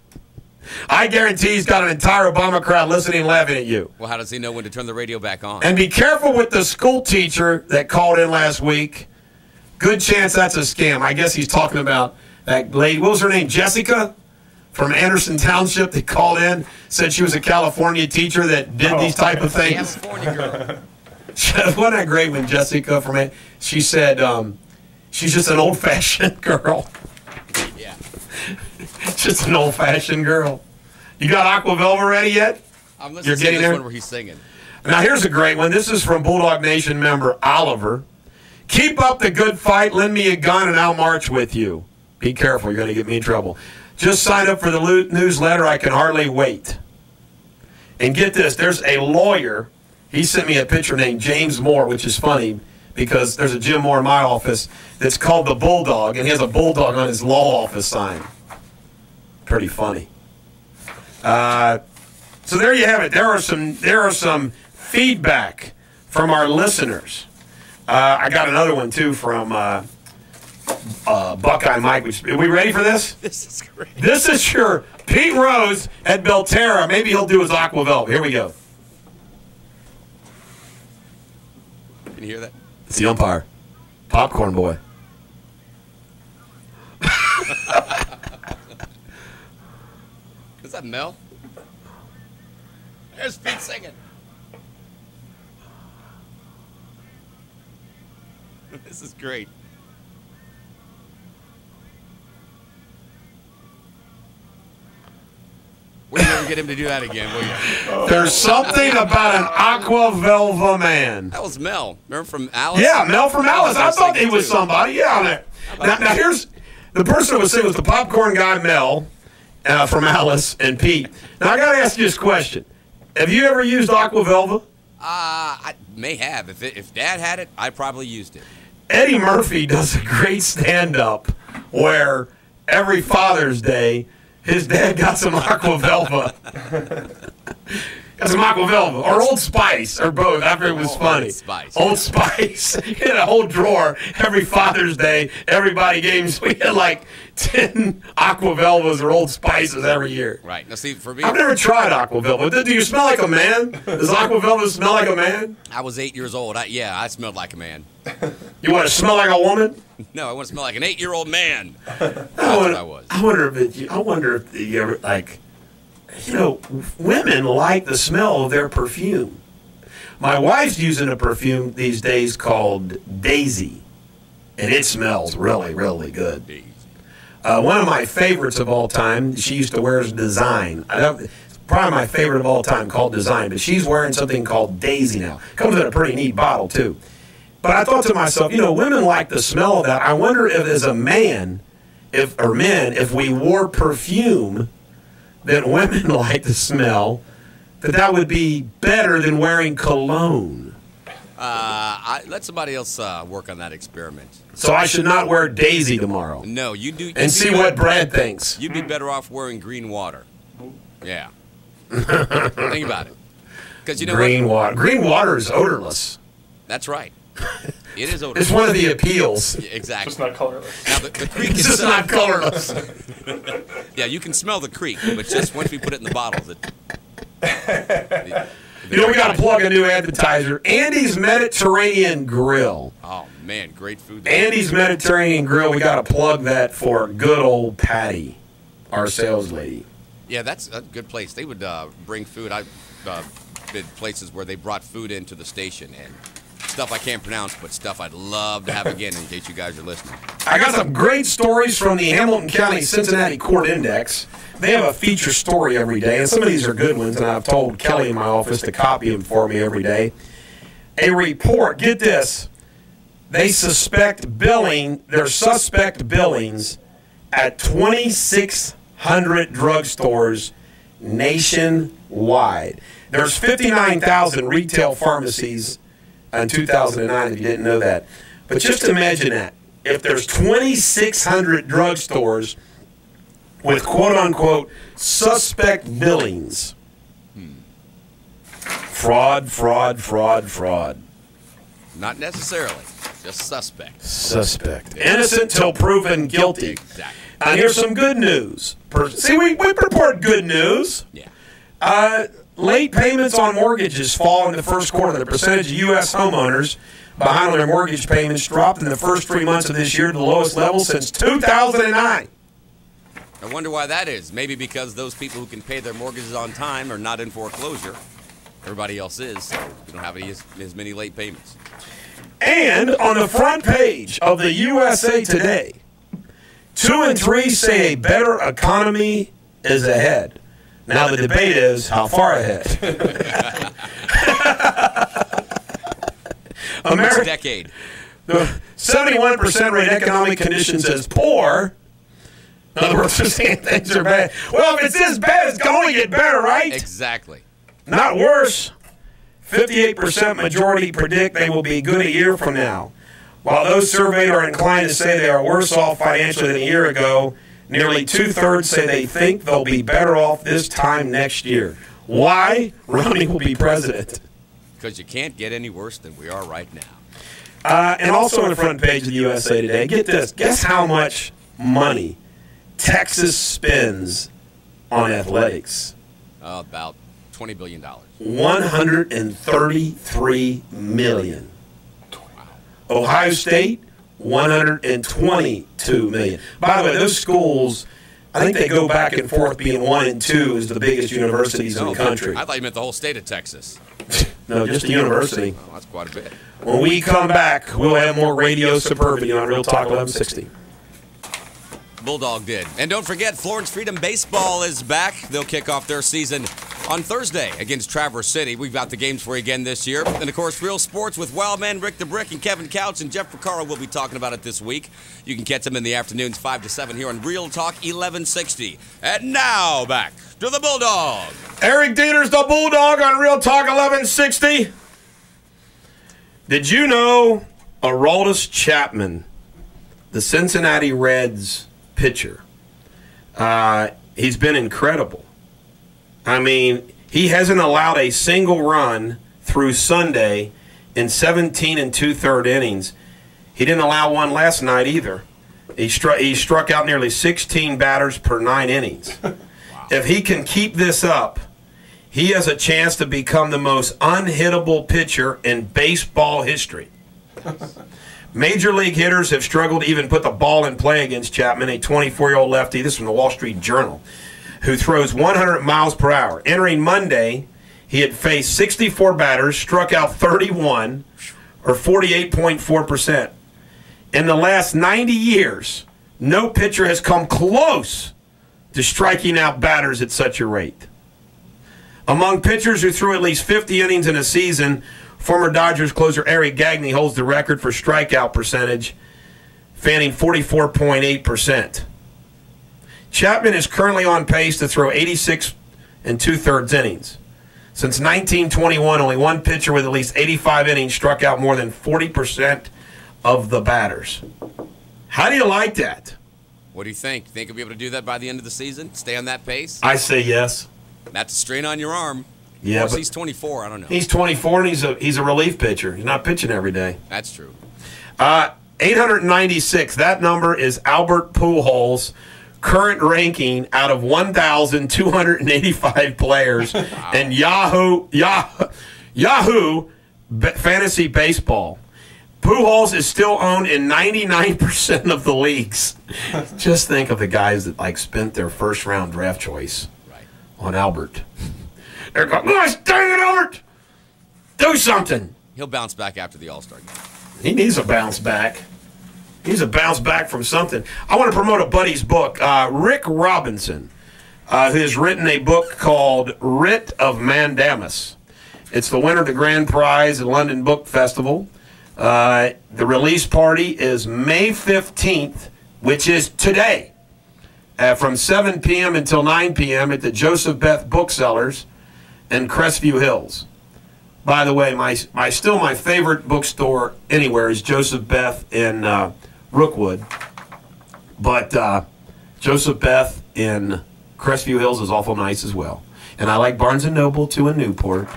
Speaker 1: I guarantee he's got an entire Obama crowd listening and laughing at you.
Speaker 2: Well, how does he know when to turn the radio back on?
Speaker 1: And be careful with the school teacher that called in last week. Good chance that's a scam. I guess he's talking about that lady. What was her name? Jessica from Anderson Township that called in, said she was a California teacher that did these type of things.
Speaker 2: California girl.
Speaker 1: Wasn't that great when Jessica from it? She said she's just an old-fashioned girl.
Speaker 2: Yeah.
Speaker 1: Just an old-fashioned girl. You got Aqua Velva ready yet?
Speaker 2: I'm
Speaker 1: You're
Speaker 2: listening to
Speaker 1: getting
Speaker 2: this
Speaker 1: there?
Speaker 2: one where he's singing.
Speaker 1: Now, here's a great one. This is from Bulldog Nation member Oliver. Keep up the good fight. Lend me a gun, and I'll march with you. Be careful. You're going to get me in trouble. Just sign up for the newsletter. I can hardly wait. And get this. There's a lawyer. He sent me a picture named James Moore, which is funny because there's a Jim Moore in my office that's called the Bulldog, and he has a bulldog on his law office sign. Pretty funny. So there you have it. There are some feedback from our listeners. I got another one too from Buckeye Mike. Are we ready for this?
Speaker 2: This is great.
Speaker 1: This is your Pete Rose at Belterra. Maybe he'll do his Aqua Velva. Here we go.
Speaker 2: Can you hear that?
Speaker 1: It's the umpire. Popcorn boy.
Speaker 2: Is that Mel? There's Pete singing. This is great. We'll never get him to do that again, will you?
Speaker 1: There's something about an Aqua Velva man.
Speaker 2: That was Mel. Remember from Alice?
Speaker 1: Yeah, Mel from Alice. I thought he was
Speaker 2: too.
Speaker 1: somebody. Yeah. Now here's the person that was saying was the popcorn guy, Mel, from Alice and Pete. Now I got to ask you this question: have you ever used Aqua Velva?
Speaker 2: I may have. If Dad had it, I probably used it.
Speaker 1: Eddie Murphy does a great stand-up where every Father's Day his dad got some Aqua Velva. Got some Aqua Velva or Old Spice or both. After it was funny.
Speaker 2: Old Spice.
Speaker 1: Old Spice. We had a whole drawer every Father's Day. Everybody games. We had like 10 Aqua Velvas or Old Spices every year.
Speaker 2: Right. Now, see, for me,
Speaker 1: I've never tried Aqua Velva. Do you smell like a man? Does Aqua Velva smell like a man?
Speaker 2: I was 8 years old. I smelled like a man.
Speaker 1: You want to smell like a woman?
Speaker 2: No, I want to smell like an 8-year-old man. That's
Speaker 1: I
Speaker 2: what I was.
Speaker 1: wonder if you ever like. You know, women like the smell of their perfume. My wife's using a perfume these days called Daisy, and it smells really, really good. One of my favorites of all time, she used to wear is Design. Probably my favorite of all time called Design, but she's wearing something called Daisy now. Comes in a pretty neat bottle, too. But I thought to myself, you know, women like the smell of that. I wonder if as a man, if we wore perfume that women like the smell, that would be better than wearing cologne.
Speaker 2: Let somebody else work on that experiment.
Speaker 1: So I should not wear Daisy tomorrow.
Speaker 2: No, you do.
Speaker 1: And see what Brad thinks.
Speaker 2: You'd be better off wearing green water. Yeah. Think about it. Because you know
Speaker 1: green
Speaker 2: what?
Speaker 1: water. Green water is odorless.
Speaker 2: That's right. It is odorless.
Speaker 1: It's one of the appeals.
Speaker 2: Yeah, exactly.
Speaker 4: Just not colorless.
Speaker 2: Now the creek
Speaker 1: It's
Speaker 2: is
Speaker 1: just not colorless.
Speaker 2: Yeah, you can smell the creek, but just once we put it in the bottles,
Speaker 1: You know, we got to plug a new advertiser. Andy's Mediterranean Grill.
Speaker 2: Oh man, great food.
Speaker 1: Andy's Mediterranean Grill. We got to plug that for good old Patty, our sales lady.
Speaker 2: Yeah, that's a good place. They would bring food. I've been places where they brought food into the station and stuff I can't pronounce, but stuff I'd love to have again in case you guys are listening.
Speaker 1: I got some great stories from the Hamilton County Cincinnati Court Index. They have a feature story every day, and some of these are good ones, and I've told Kelly in my office to copy them for me every day. A report, get this, their suspect billings at 2,600 drugstores nationwide. There's 59,000 retail pharmacies in 2009, if you didn't know that. But just imagine that. If there's 2,600 drugstores with quote-unquote suspect billings. Fraud.
Speaker 2: Not necessarily, just suspect.
Speaker 1: Suspect. Innocent till proven guilty.
Speaker 2: Exactly.
Speaker 1: And here's some good news. See, we report good news.
Speaker 2: Yeah.
Speaker 1: Late payments on mortgages fall in the first quarter. The percentage of U.S. homeowners behind on their mortgage payments dropped in the first 3 months of this year to the lowest level since 2009.
Speaker 2: I wonder why that is. Maybe because those people who can pay their mortgages on time are not in foreclosure. Everybody else is, so we don't have as many late payments.
Speaker 1: And on the front page of the USA Today, 2 in 3 say a better economy is ahead. Now the debate is how far ahead.
Speaker 2: Next decade.
Speaker 1: 71% rate economic conditions as poor. In other words, they're saying things are bad. Well, if it's this bad, it's going to get better, right?
Speaker 2: Exactly.
Speaker 1: Not worse. 58% majority predict they will be good a year from now. While those surveyed are inclined to say they are worse off financially than a year ago, nearly 2/3 say they think they'll be better off this time next year. Why? Romney will be president.
Speaker 2: Because you can't get any worse than we are right now.
Speaker 1: And also on the front page of the USA Today, get this. Guess how much money Texas spends on athletics?
Speaker 2: About $20 billion.
Speaker 1: $133 million. Ohio State, $122 million. By the way, those schools, I think they go back and forth being 1 and 2 as the biggest universities in the country.
Speaker 2: I thought you meant the whole state of Texas.
Speaker 1: No, just the university.
Speaker 2: Oh, that's quite a bit.
Speaker 1: When we come back, we'll have more Radio Suburban on Real Talk 1160.
Speaker 2: Bulldog did. And don't forget, Florence Freedom Baseball is back. They'll kick off their season on Thursday against Traverse City. We've got the games for you again this year. And, of course, Real Sports with Wildman, Rick the Brick, and Kevin Couch, and Jeff Porcaro will be talking about it this week. You can catch them in the afternoons 5 to 7 here on Real Talk 1160. And now, back to the Bulldog.
Speaker 1: Eric Deters, the Bulldog on Real Talk 1160. Did you know Aroldis Chapman, the Cincinnati Reds pitcher, he's been incredible. I mean, He hasn't allowed a single run through Sunday in 17 2/3 innings. He didn't allow one last night either. He struck out nearly 16 batters per 9 innings. Wow. If he can keep this up, he has a chance to become the most unhittable pitcher in baseball history. Major league hitters have struggled to even put the ball in play against Chapman, a 24-year-old lefty. This is from the Wall Street Journal, who throws 100 miles per hour. Entering Monday, he had faced 64 batters, struck out 31, or 48.4%. In the last 90 years, no pitcher has come close to striking out batters at such a rate. Among pitchers who threw at least 50 innings in a season, former Dodgers closer Eric Gagne holds the record for strikeout percentage, fanning 44.8%. Chapman is currently on pace to throw 86 2/3 innings. Since 1921, only one pitcher with at least 85 innings struck out more than 40% of the batters. How do you like that?
Speaker 2: What do you think? Think he'll be able to do that by the end of the season? Stay on that pace?
Speaker 1: I say yes.
Speaker 2: Not to strain on your arm.
Speaker 1: Yeah, but
Speaker 2: he's 24. I don't know.
Speaker 1: He's 24 and he's a relief pitcher. He's not pitching every day.
Speaker 2: That's true.
Speaker 1: 896. That number is Albert Pujols' current ranking out of 1,285 players wow. in Yahoo Fantasy Baseball. Pujols is still owned in 99% of the leagues. Just think of the guys that spent their first round draft choice on Albert. They're going, gosh, dang it, Albert! Do something.
Speaker 2: He'll bounce back after the All-Star game.
Speaker 1: He needs a bounce back. He needs a bounce back from something. I want to promote a buddy's book. Rick Robinson, who has written a book called Writ of Mandamus. It's the winner of the grand prize at London Book Festival. The release party is May 15th, which is today. From 7 p.m. until 9 p.m. at the Joseph Beth Booksellers in Crestview Hills. By the way, my favorite bookstore anywhere is Joseph Beth in Rookwood. But Joseph Beth in Crestview Hills is awful nice as well. And I like Barnes & Noble, too, in Newport.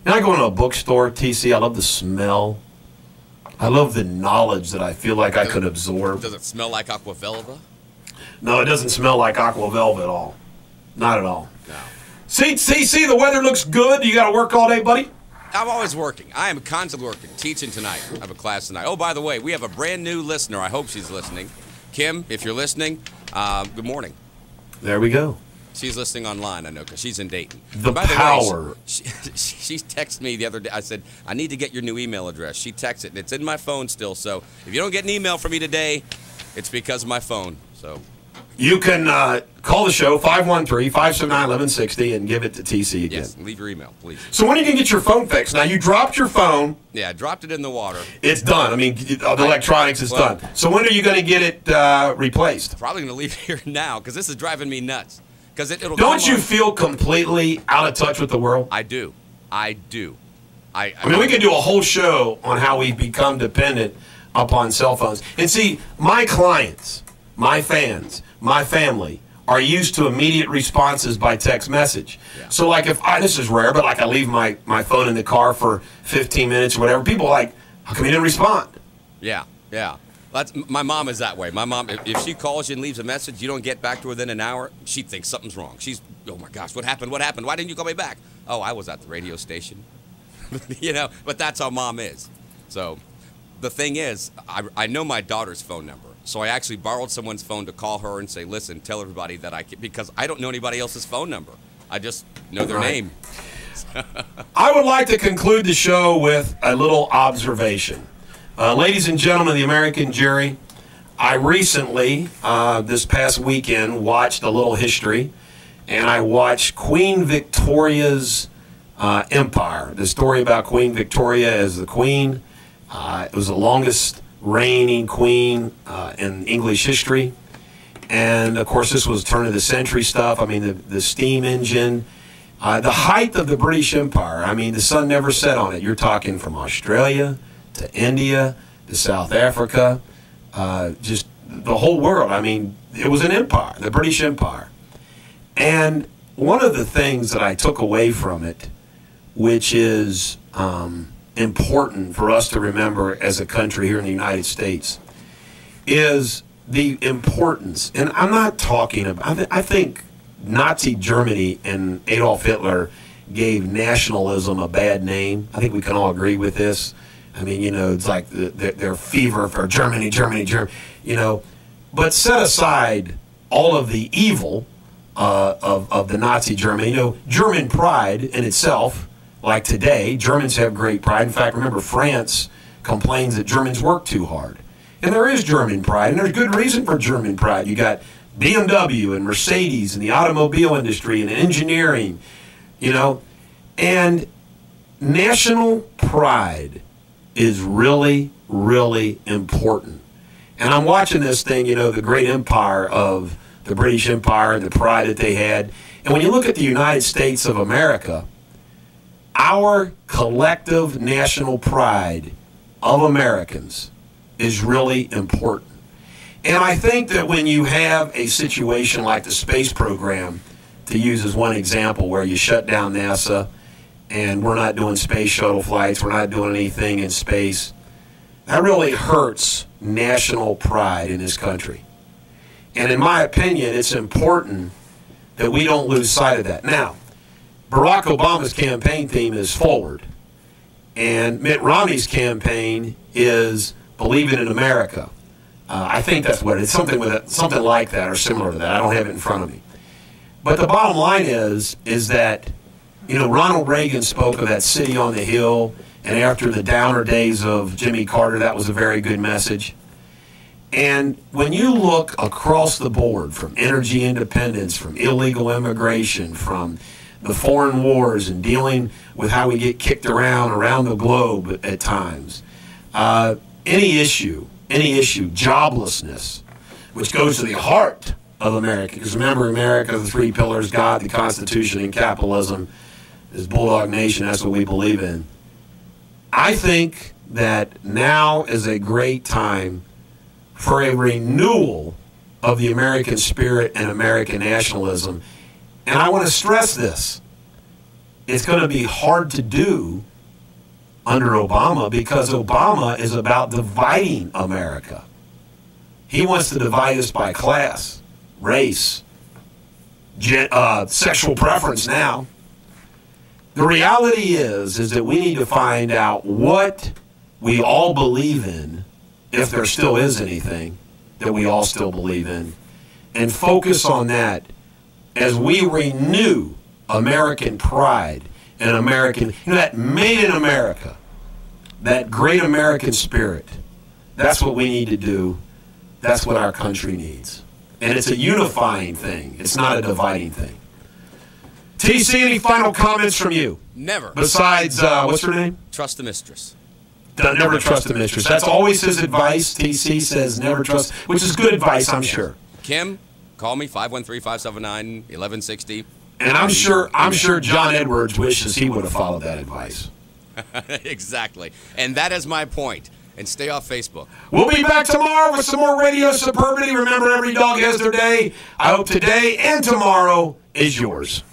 Speaker 1: And I go into a bookstore, TC, I love the smell. I love the knowledge that I feel like I could absorb.
Speaker 2: Does it smell like Aqua Velva?
Speaker 1: No, it doesn't smell like Aqua Velva at all. Not at all.
Speaker 2: No.
Speaker 1: See, the weather looks good. You got to work all day, buddy?
Speaker 2: I'm always working. I am constantly working. Teaching tonight. I have a class tonight. Oh, by the way, we have a brand new listener. I hope she's listening. Kim, if you're listening, good morning.
Speaker 1: There we go.
Speaker 2: She's listening online, I know, because she's in Dayton.
Speaker 1: The power.
Speaker 2: She texted me the other day. I said, I need to get your new email address. She texted it. It's in my phone still, so if you don't get an email from me today, it's because of my phone. So
Speaker 1: you can call the show, 513-579-1160, and give it to TC again.
Speaker 2: Yes, leave your email, please.
Speaker 1: So when are you going to get your phone fixed? Now, you dropped your phone.
Speaker 2: Yeah, I dropped it in the water.
Speaker 1: It's done. I mean, the electronics is done. So when are you going to get it replaced?
Speaker 2: Probably going to leave here now, because this is driving me nuts.
Speaker 1: Don't you feel completely out of touch with the world?
Speaker 2: I do. I
Speaker 1: mean, we could do a whole show on how we've become dependent upon cell phones. And see, my clients, my fans, my family are used to immediate responses by text message. Yeah. So, this is rare, but I leave my phone in the car for 15 minutes or whatever, people are like, how come you didn't respond?
Speaker 2: Yeah. My mom is that way. My mom, if she calls you and leaves a message, you don't get back to her within an hour, she thinks something's wrong. She's, oh my gosh, what happened? Why didn't you call me back? Oh, I was at the radio station. But that's how mom is. So the thing is, I know my daughter's phone number. So I actually borrowed someone's phone to call her and say, listen, tell everybody that because I don't know anybody else's phone number. I just know their name.
Speaker 1: I would like to conclude the show with a little observation. Ladies and gentlemen of the American jury, I recently, this past weekend, watched a little history, and I watched Queen Victoria's empire. The story about Queen Victoria as the queen. It was the longest reigning queen in English history. And, of course, this was turn of the century stuff. I mean, the steam engine. The height of the British Empire. I mean, the sun never set on it. You're talking from Australia to India, to South Africa, just the whole world. I mean, it was an empire, the British Empire. And one of the things that I took away from it, which is important for us to remember as a country here in the United States, is the importance. And I'm not talking about, I think Nazi Germany and Adolf Hitler gave nationalism a bad name. I think we can all agree with this. I mean, you know, it's like their fever for Germany, you know. But set aside all of the evil of the Nazi Germany. You know, German pride in itself, like today, Germans have great pride. In fact, remember, France complains that Germans work too hard. And there is German pride, and there's good reason for German pride. You got BMW and Mercedes and the automobile industry and engineering, you know. And national pride is really, really important. And I'm watching this thing, you know, the great empire of the British Empire and the pride that they had. And when you look at the United States of America, our collective national pride of Americans is really important. And I think that when you have a situation like the space program, to use as one example, where you shut down NASA and we're not doing space shuttle flights, we're not doing anything in space, that really hurts national pride in this country. And in my opinion, it's important that we don't lose sight of that. Now, Barack Obama's campaign theme is forward, and Mitt Romney's campaign is believing in America. I think that's what it is, something like that or similar to that. I don't have it in front of me. But the bottom line is that, you know, Ronald Reagan spoke of that city on the hill, and after the downer days of Jimmy Carter, that was a very good message. And when you look across the board, from energy independence, from illegal immigration, from the foreign wars and dealing with how we get kicked around the globe at times, any issue, joblessness, which goes to the heart of America. Because remember, America, the three pillars, God, the Constitution, and capitalism, is Bulldog Nation. That's what we believe in. I think that now is a great time for a renewal of the American spirit and American nationalism. And I want to stress this. It's going to be hard to do under Obama, because Obama is about dividing America. He wants to divide us by class, race, sexual preference now. The reality is that we need to find out what we all believe in, if there still is anything that we all still believe in, and focus on that as we renew American pride and American, you know, that made in America, that great American spirit. That's what we need to do. That's what our country needs. And it's a unifying thing. It's not a dividing thing. TC, any final comments from you?
Speaker 2: Never.
Speaker 1: Besides, what's her name?
Speaker 2: Trust the mistress.
Speaker 1: Never trust the mistress. That's always his advice. TC says never trust, which is good advice, I'm sure.
Speaker 2: Kim, call me, 513-579-1160.
Speaker 1: And I'm sure John Edwards wishes he would have followed that advice.
Speaker 2: Exactly. And that is my point. And stay off Facebook.
Speaker 1: We'll be back tomorrow with some more Radio Suburbanity. Remember, every dog has their day. I hope today and tomorrow is yours.